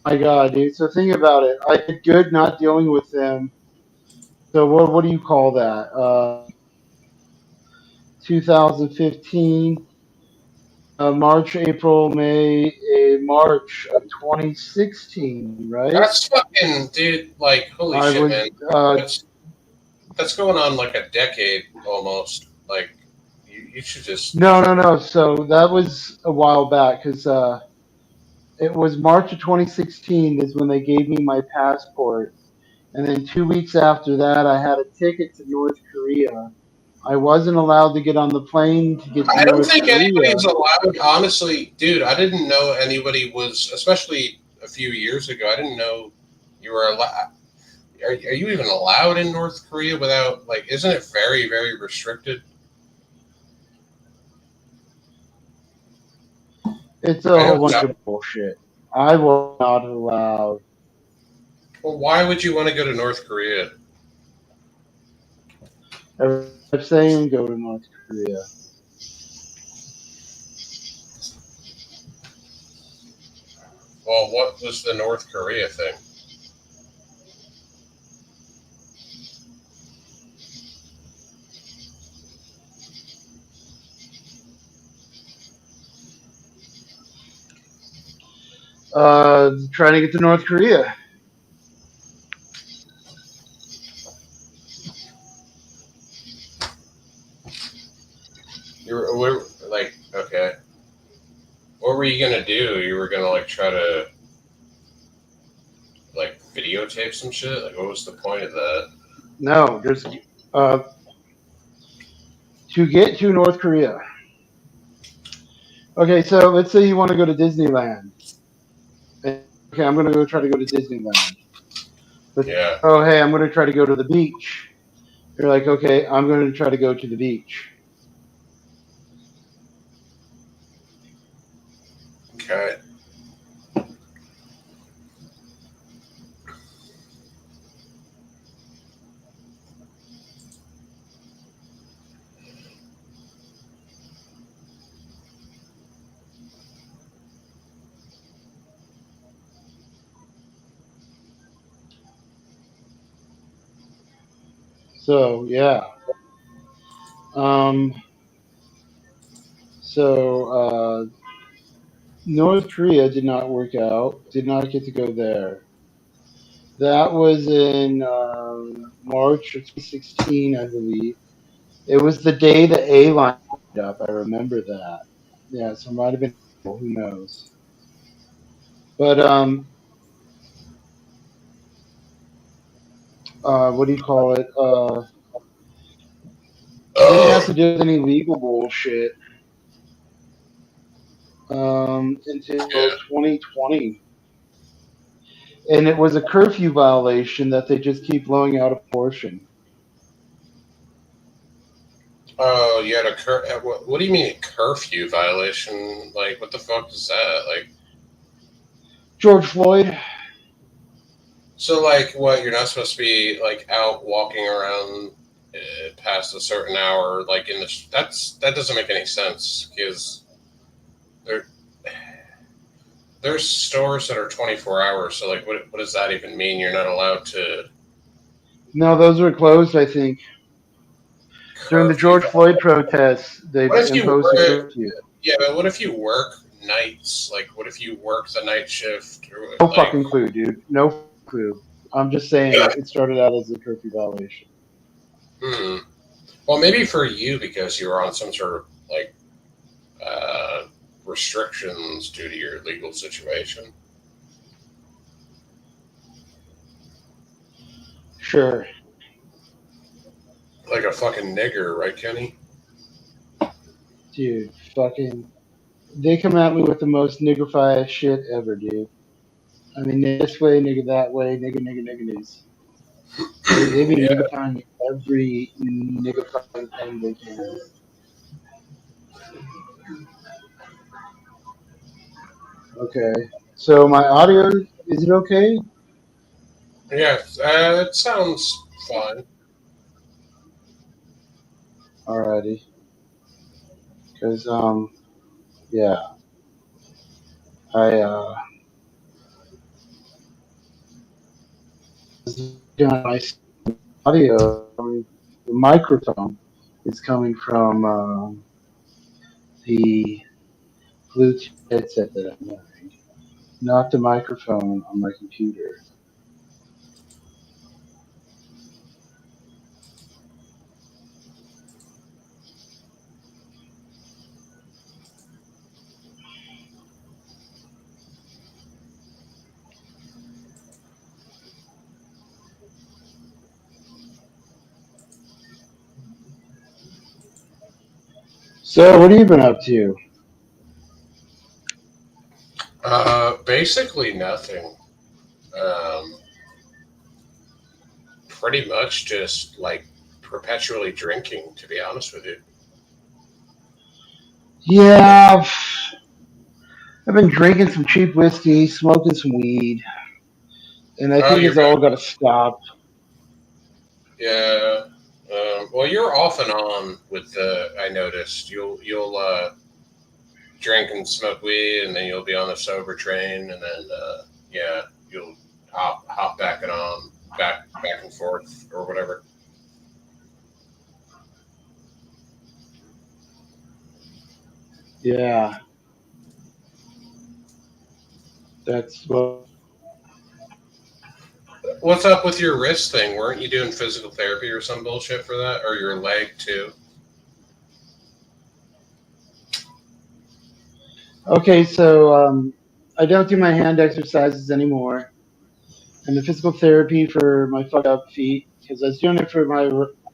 My God, dude. So think about it. I did good not dealing with them. So what do you call that? 2015, March, April, May, March of 2016, right? That's fucking, dude. Like, holy I shit, was man. That's that's going on like a decade almost. Like, you should just. no. So that was a while back because it was March of 2016 is when they gave me my passport, and then 2 weeks after that, I had a ticket to North Korea. I wasn't allowed to get on the plane to get to I don't North think Korea. anybody's allowed. Honestly, dude, I didn't know anybody was, especially a few years ago. I didn't know you were allowed. Are you even allowed in North Korea without, like, isn't it very, very restricted? It's a I whole don't bunch know. of bullshit. I was not allowed. Well, why would you want to go to North Korea? I'm saying go to North Korea. Well, what was the North Korea thing? Trying to get to North Korea. We like, okay. What were you gonna do? You were gonna like try to like videotape some shit? Like, what was the point of that? No, just uh, to get to North Korea. Okay, so let's say you want to go to Disneyland. Okay, I'm gonna go try to go to Disneyland. But Yeah. oh, hey, I'm gonna try to go to the beach. You're like, okay, I'm gonna try to go to the beach. Okay. So yeah. Um. So North Korea did not work out. Did not get to go there. That was in March of 2016, I believe. It was the day the A line up. I remember that. Yeah, so it might have been. Who knows? But what do you call it? I didn't have to Oh, do any legal bullshit until yeah. 2020, and it was a curfew violation that they just keep blowing out of proportion. Oh, you had a what do you mean a curfew violation? Like, what the fuck is that? Like, George Floyd. so like, what? You're not supposed to be like out walking around past a certain hour, like in the. That doesn't make any sense because there there's stores that are 24 hours. So like, what does that even mean? You're not allowed to No, those were closed. I think during the curfew. George Floyd protests, they What if you imposed a work? curfew. Yeah, but what if you work nights? Like, what if you work the night shift? Or No like, fucking clue, dude. No clue. I'm just saying it started out as a curfew violation. hmm. Well, maybe for you because you were on some sort of like uh, restrictions due to your legal situation. Sure, Like a fucking nigger, right, Kenny? dude. Fucking. They come at me with the most niggerfied shit ever, dude. I mean, this way, nigga, that way, nigga, niggas. They be Yeah. niggifying every niggifying thing they can. Okay. So my audio, is it okay? Yeah, it sounds fun. Alrighty. Because yeah, I doing my audio, the microphone is coming from the Bluetooth headset that I'm wearing, not the microphone on my computer. So, what have you been up to? Basically nothing. Um, Pretty much just like perpetually drinking, to be honest with you. Yeah, I've been drinking some cheap whiskey, smoking some weed, and I Oh, think you're it's back. all got to stop. Yeah. Well, you're off and on with the. I noticed you'll drink and smoke weed, and then you'll be on the sober train, and then yeah, you'll hop back and on, back and forth or whatever. Yeah, that's what. What's up with your wrist thing? Weren't you doing physical therapy or some bullshit for that, or your leg too? Okay, so I don't do my hand exercises anymore, and the physical therapy for my fucked up feet because I was doing it for my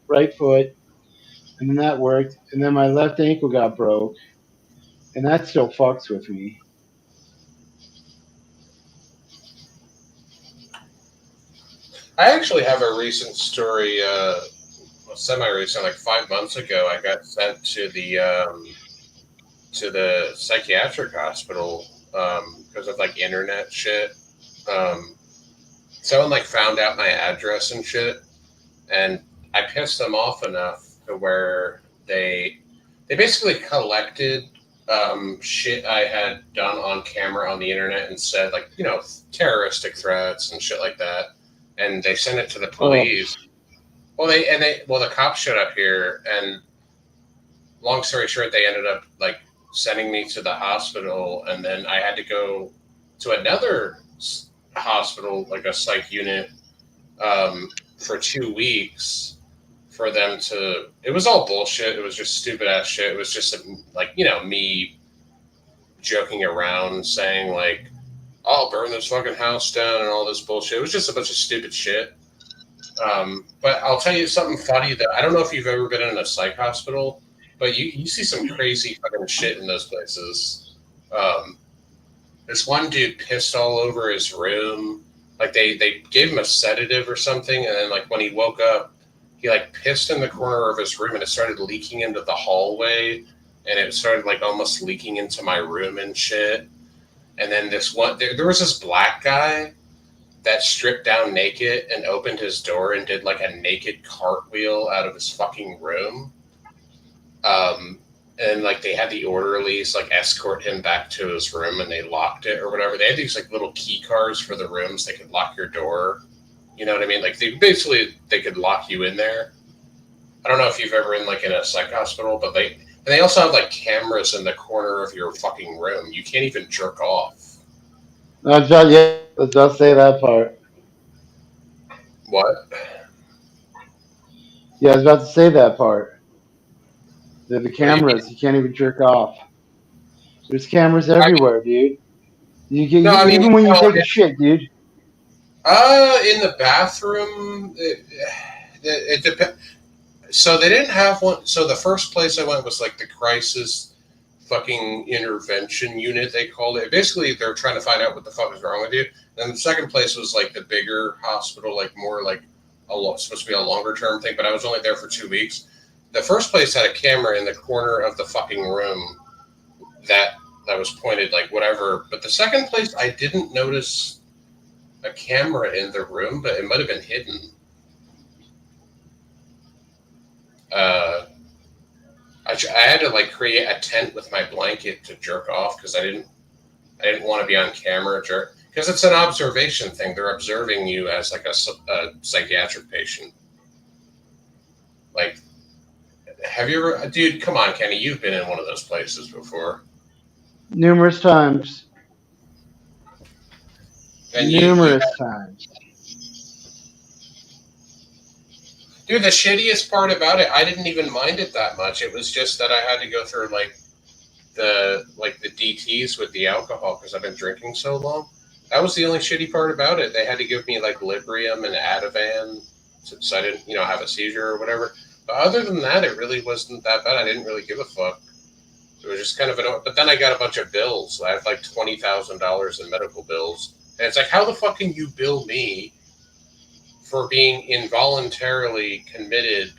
right foot, and then that worked, and then my left ankle got broke, and that still fucks with me. I actually have a recent story, semi-recent, like 5 months ago. I got sent to the psychiatric hospital because of like internet shit. Um, Someone like found out my address and shit, and I pissed them off enough to where they basically collected shit I had done on camera on the internet and said like terroristic threats and shit like that, and they sent it to the Oh, police. Well, the cops showed up here, and long story short, they ended up like sending me to the hospital, and then I had to go to another hospital, like a psych unit, for 2 weeks for them to. It was all bullshit. It was just stupid ass shit. It was just like me joking around, saying like, "I'll burn this fucking house down" and all this bullshit. It was just a bunch of stupid shit. But I'll tell you something funny that I don't know if you've ever been in a psych hospital, but you see some crazy fucking shit in those places. Um, this one dude pissed all over his room. Like they gave him a sedative or something, and then like when he woke up, he like pissed in the corner of his room, and it started leaking into the hallway, and it started like almost leaking into my room and shit. And then there was this black guy that stripped down naked and opened his door and did like a naked cartwheel out of his fucking room. Um, and like they had the orderlies like escort him back to his room and they locked it or whatever. They had these like little key cards for the rooms. They could lock your door. You know what I mean? Like they could lock you in there. I don't know if you've ever been like in a psych hospital, but they also have like cameras in the corner of your fucking room. You can't even jerk off. yeah, let's just say that part. What? Yeah, I was about to say that part. The What do you cameras, mean? you can't even jerk off. There's cameras I mean, everywhere, dude. no, I mean, Even when you take a shit, dude. in the bathroom, it depends. So they didn't have one. So the first place I went was like the crisis fucking intervention unit. They called it. Basically, they're trying to find out what the fuck is wrong with you. And the second place was like the bigger hospital, like more like supposed to be a longer term thing. But I was only there for 2 weeks. The first place had a camera in the corner of the fucking room that was pointed like whatever. But the second place, I didn't notice a camera in the room, but it might have been hidden. Uh, I had to like create a tent with my blanket to jerk off because I didn't want to be on camera jerk. Because it's an observation thing. They're observing you as like a psychiatric patient. Like, have you ever, dude? Come on, Kenny, you've been in one of those places before, Numerous times. and you Numerous times. dude. The shittiest part about it, I didn't even mind it that much. It was just that I had to go through the DTS with the alcohol because I've been drinking so long. That was the only shitty part about it. They had to give me like Librium and Ativan so I didn't, have a seizure or whatever. But other than that, it really wasn't that bad. I didn't really give a fuck. It was just kind of annoying. But then I got a bunch of bills. I had like $20,000 in medical bills, and it's like, how the fuck can you bill me for being involuntarily committed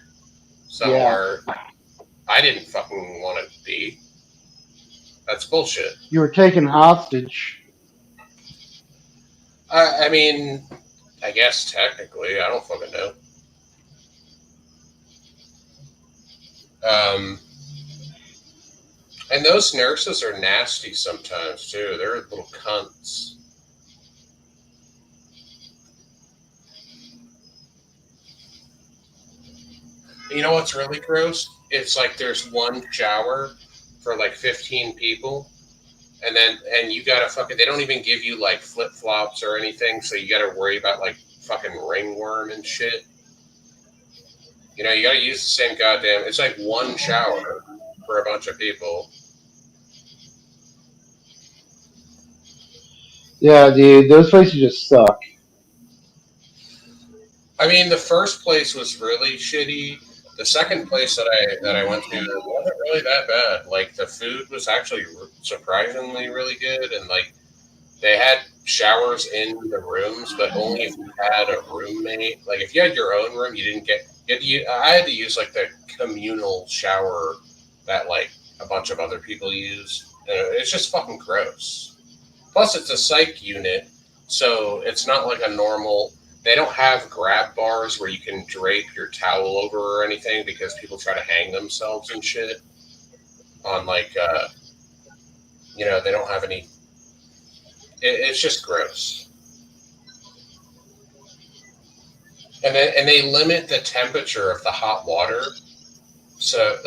somewhere I didn't fucking want to be? That's bullshit. You were taken hostage. I mean, I guess technically, I don't fucking know. And those nurses are nasty sometimes too. They're little cunts. You know what's really gross? It's like there's one shower for like 15 people, and you gotta fucking. They don't even give you like flip flops or anything, so you gotta worry about like fucking ringworm and shit. You gotta use the same goddamn. It's like one shower for a bunch of people. Yeah, dude, those places just suck. I mean, the first place was really shitty. The second place that I went to wasn't really that bad. Like the food was actually surprisingly really good, and like they had showers in the rooms, but only if you had a roommate. Like if you had your own room, you didn't get. I had to use like the communal shower that like a bunch of other people use. And it's just fucking gross. Plus, it's a psych unit, so it's not like a normal. They don't have grab bars where you can drape your towel over or anything because people try to hang themselves and shit on like they don't have any. It's just gross. And they limit the temperature of the hot water, so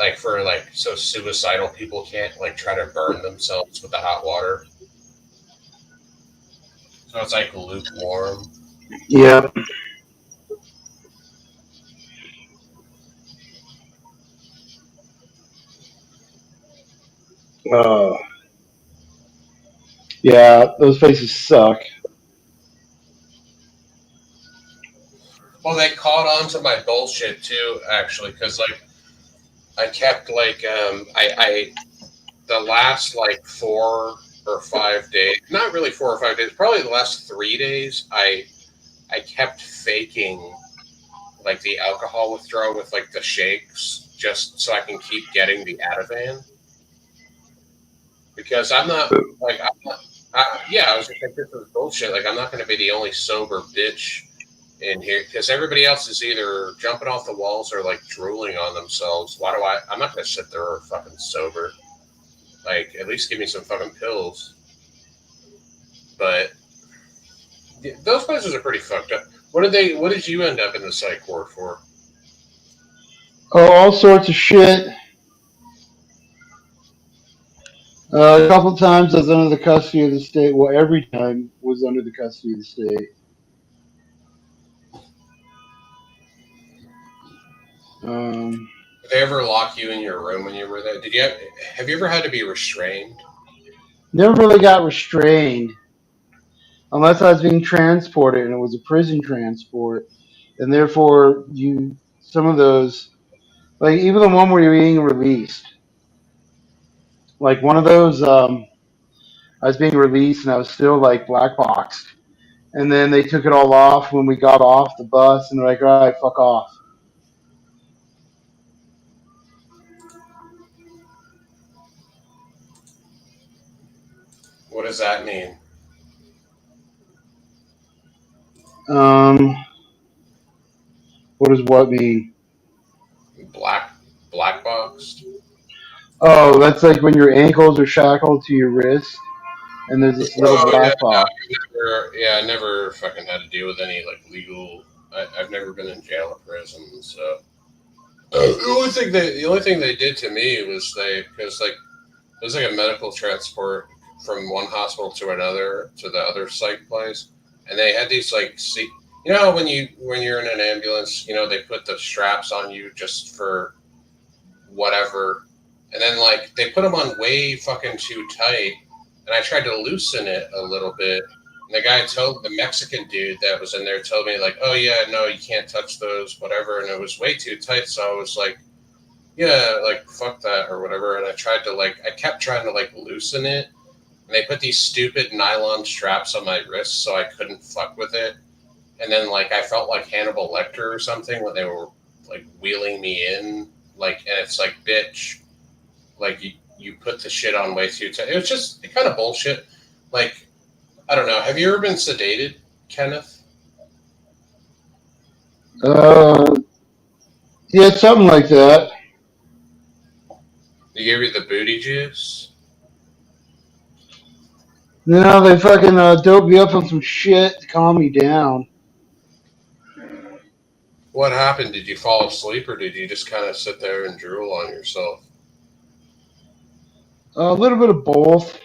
so suicidal people can't like try to burn themselves with the hot water. So it's like lukewarm. Yeah. Uh, yeah, those places suck. Well, they caught on to my bullshit too, actually, because like I kept like I the last like 4 or 5 days, not really 4 or 5 days, probably the last 3 days, I kept faking like the alcohol withdrawal with like the shakes just so I can keep getting the Ativan because I'm not like I'm not, I was just like this is bullshit. Like I'm not going to be the only sober bitch in here because everybody else is either jumping off the walls or like drooling on themselves. Why do I? I'm not going to sit there fucking sober. Like at least give me some fucking pills. But those places are pretty fucked up. What did you end up in the psych ward for? Oh, all sorts of shit. A couple times I was under the custody of the state. Well, every time was under the custody of the state. Um, Did they ever lock you in your room when you were there? Have you ever had to be restrained? Never really got restrained unless I was being transported and it was a prison transport. And therefore, some of those, like even the one where you're being released, like one of those, I was being released and I was still like black boxed. And then they took it all off when we got off the bus and they're like, all right, fuck off. What does that mean? Um, what does what mean? Black black boxed? Oh, that's like when your ankles are shackled to your wrist and there's this little Oh yeah, black box. yeah, I never fucking had to deal with any like legal. I've never been in jail or prison, so the only thing they did to me was because like it was like a medical transport from one hospital to another to the other psych place, and they had these like you know how when you're in an ambulance, you know they put the straps on you just for whatever, and then like they put them on way fucking too tight, and I tried to loosen it a little bit. And the Mexican dude that was in there told me like, oh yeah, no, you can't touch those, whatever, and it was way too tight. So I was like, yeah, like fuck that or whatever. And I kept trying to like loosen it, and they put these stupid nylon straps on my wrists so I couldn't fuck with it. And then like I felt like Hannibal Lecter or something when they were like wheeling me in, like, and it's like, bitch, like you put the shit on way too tight. It was just kind of bullshit. Like I don't know. Have you ever been sedated, Kenneth? Uh, yeah, something like that. They gave you the booty juice. No, they fucking dope me up on some shit to calm me down. What happened? Did you fall asleep or did you just kind of sit there and drool on yourself? A little bit of both.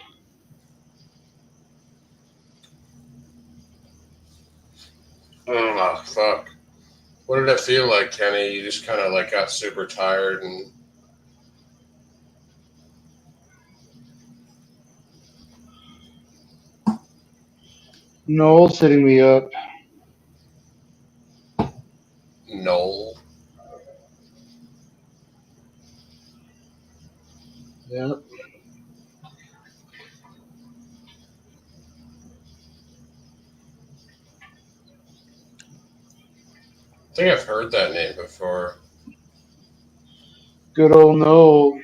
Oh fuck. What did it feel like, Kenny? You just kind of like got super tired and Noel sitting me up. Noel. Yeah. I think I've heard that name before. Good old Noel.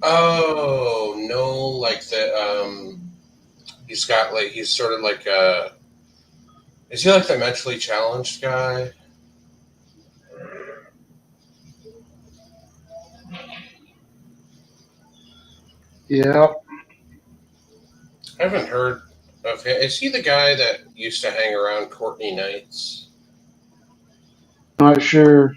Oh, Noel, like the he's got like he's sort of like is he like the mentally challenged guy? Yeah. I haven't heard of him. Is he the guy that used to hang around Courtney Nights? Not sure.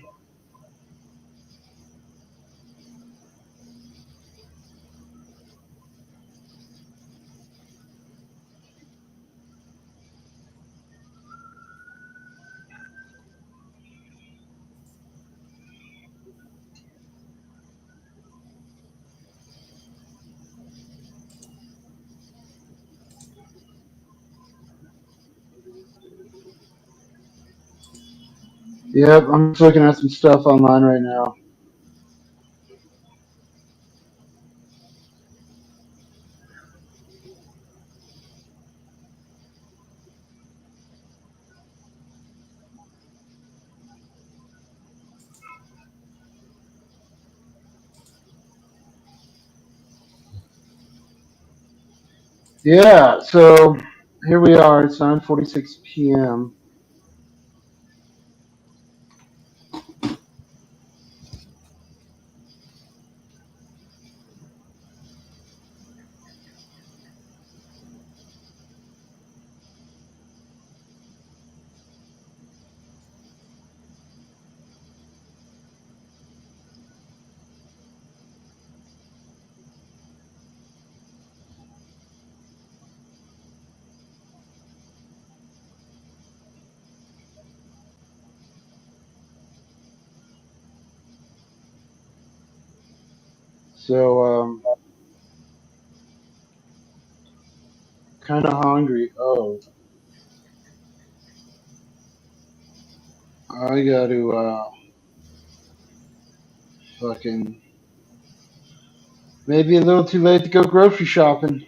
Yep, I'm just looking at some stuff online right now. Yeah, so here we are. It's 9:46 p.m. So, kind of hungry. Oh, I got to fucking maybe a little too late to go grocery shopping.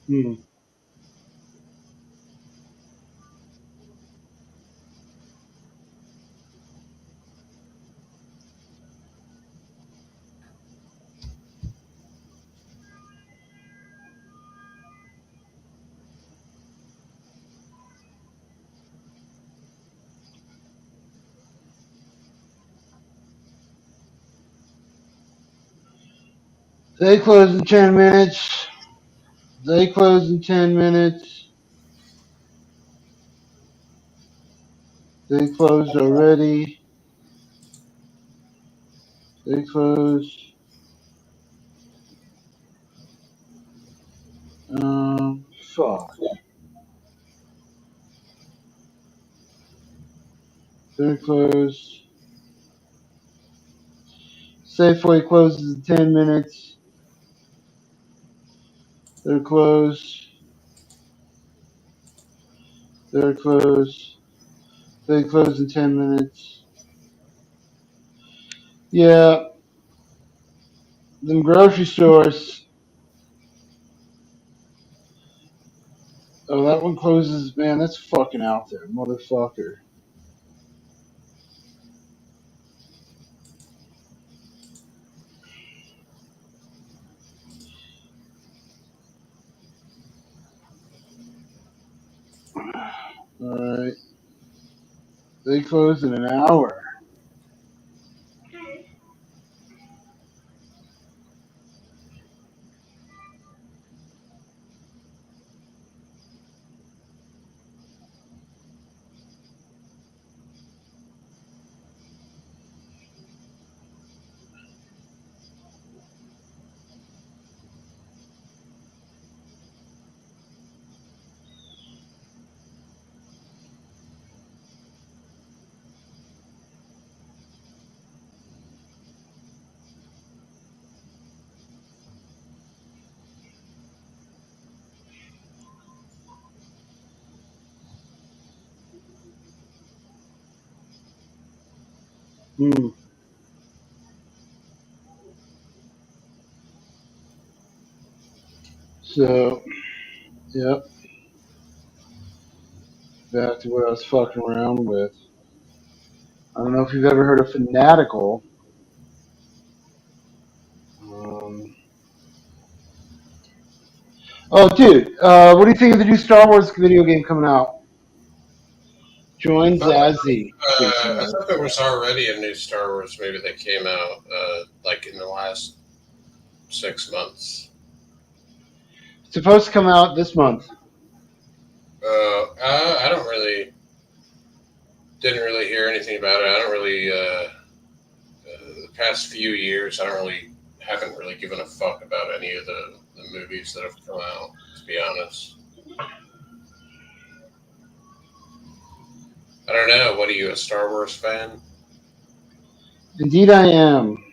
Hmm. They close in 10 minutes. They close in 10 minutes. They closed already. They closed. Fuck. They closed. Safeway closes in 10 minutes. They're closed. They're closed. They close in 10 minutes. Yeah, them grocery stores. Oh, that one closes. Man, that's fucking out there, motherfucker. Alright. They close in an hour. Hmm. So, yep. Back to what I was fucking around with. I don't know if you've ever heard of Fanatical. Um, oh, dude, what do you think of the new Star Wars video game coming out? Join Zazzy. I thought there was already a new Star Wars movie that came out like in the last 6 months. It's supposed to come out this month. I don't really, didn't really hear anything about it. I don't really, the past few years, I don't really, haven't really given a fuck about any of the movies that have come out, to be honest. I don't know. What are you, a Star Wars fan? Indeed, I am.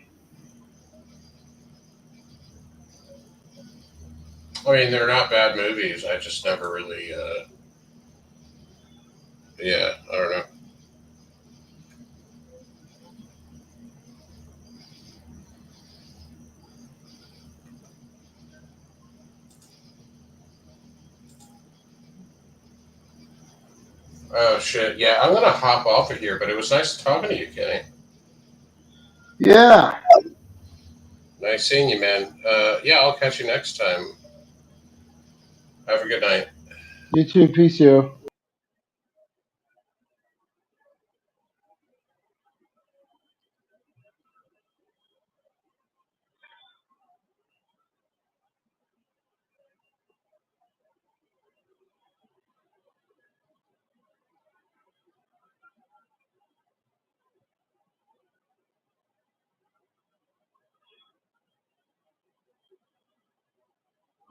I mean, they're not bad movies. I just never really, yeah, I don't know. Oh shit! Yeah, I'm gonna hop off of here, but it was nice talking to you, Kenny. Yeah. Nice seeing you, man. Yeah, I'll catch you next time. Have a good night. You too. Peace, yo.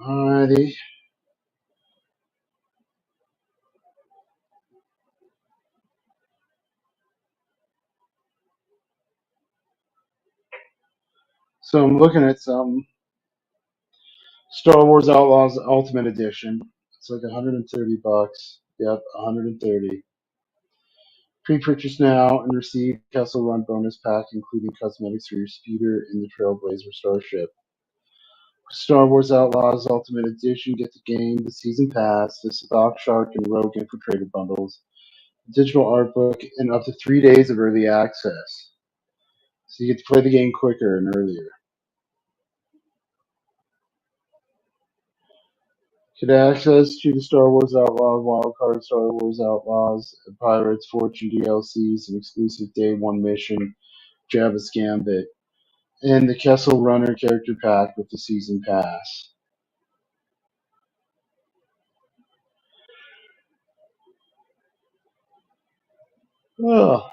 Alrighty. So I'm looking at some Star Wars Outlaws Ultimate Edition. It's like 130 bucks. Yep, 130. Pre-purchase now and receive Castle Run bonus pack, including cosmetics for your speeder in the Trailblazer starship. Star Wars Outlaws Ultimate Edition. Get the game, the season pass, the Stock Shark and Rogue Infiltrator bundles, digital art book, and up to 3 days of early access. So you get to play the game quicker and earlier. Get access to the Star Wars Outlaws, Wildcard Star Wars Outlaws, Pirates, Fortune DLCs, and exclusive Day 1 mission, Jabba's Gambit. and the Kessel Runner character pack with the season pass. Oh,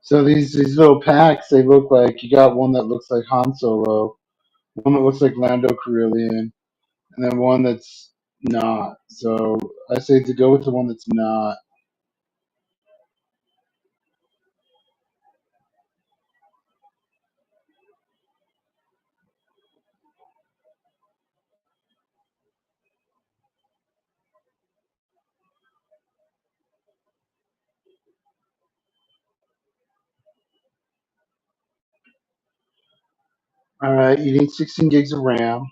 so these little packs, they look like you got one that looks like Han Solo, one that looks like Lando Calrissian, and then one that's not. So I say to go with the one that's not. All right, you need 16 gigs of RAM.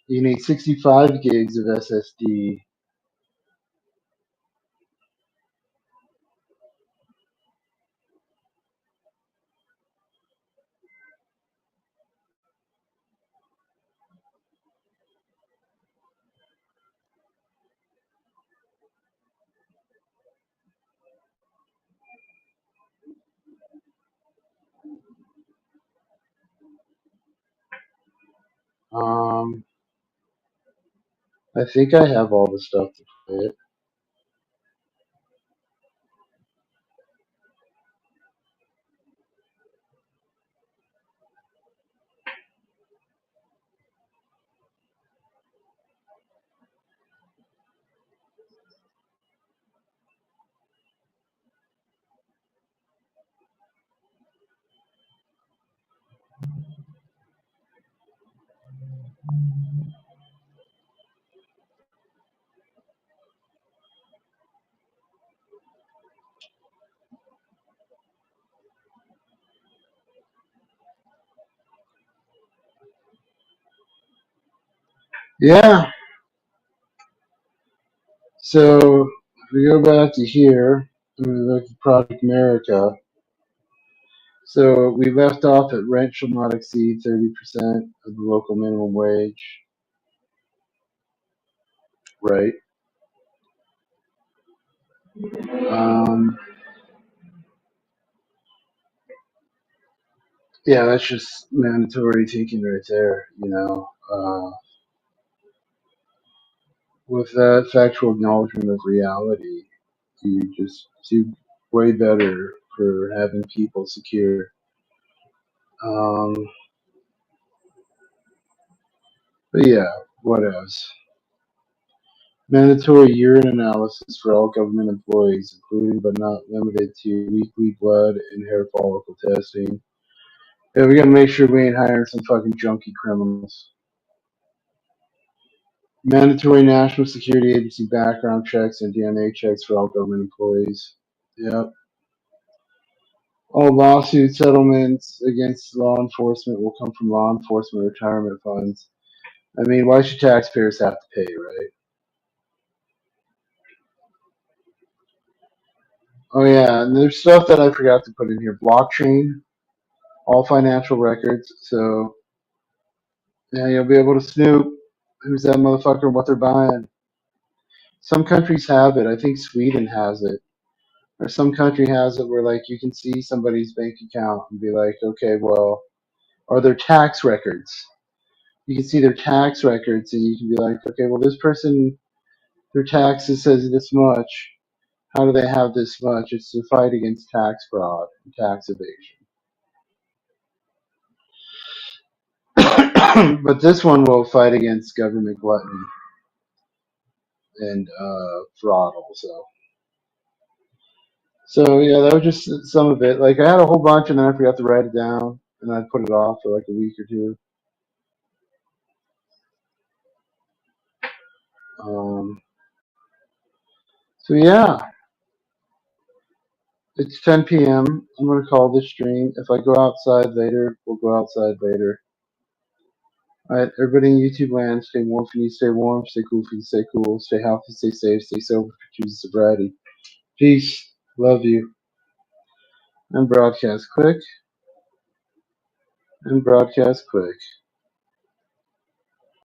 You need 65 gigs of SSD. Um, I think I have all the stuff to play it. Yeah. So if we go back to here, and we look at Project America. So we left off at rent shall not exceed 30% of the local minimum wage, right? Um, yeah, that's just mandatory taking right there, you know. With that factual acknowledgement of reality, you just do way better for having people secure. Um, but yeah, what else? Mandatory urine analysis for all government employees, including but not limited to weekly blood and hair follicle testing. Yeah, we gotta make sure we ain't hiring some fucking junkie criminals. Mandatory National Security Agency background checks and DNA checks for all government employees. Yep. All lawsuit settlements against law enforcement will come from law enforcement retirement funds. I mean, why should taxpayers have to pay, right? Oh yeah, and there's stuff that I forgot to put in here. Blockchain, all financial records. So yeah, you'll be able to snoop who's that motherfucker, what they're buying. Some countries have it. I think Sweden has it. Or some country has it where like you can see somebody's bank account and be like, okay, well, or their tax records. You can see their tax records and you can be like, okay, well, this person, their taxes says this much. How do they have this much? It's to fight against tax fraud and tax evasion. But this one will fight against government gluttony and fraud also. So yeah, that was just some of it. Like I had a whole bunch, and then I forgot to write it down, and I put it off for like a week or two. Um, so yeah, it's 10 p.m. I'm gonna call this stream. If I go outside later, we'll go outside later. All right, everybody in YouTube land, stay warm if you need to stay warm, stay cool if you need to stay cool, stay healthy, stay safe, stay sober if you choose sobriety. Peace, love you, and broadcast quick, and broadcast quick.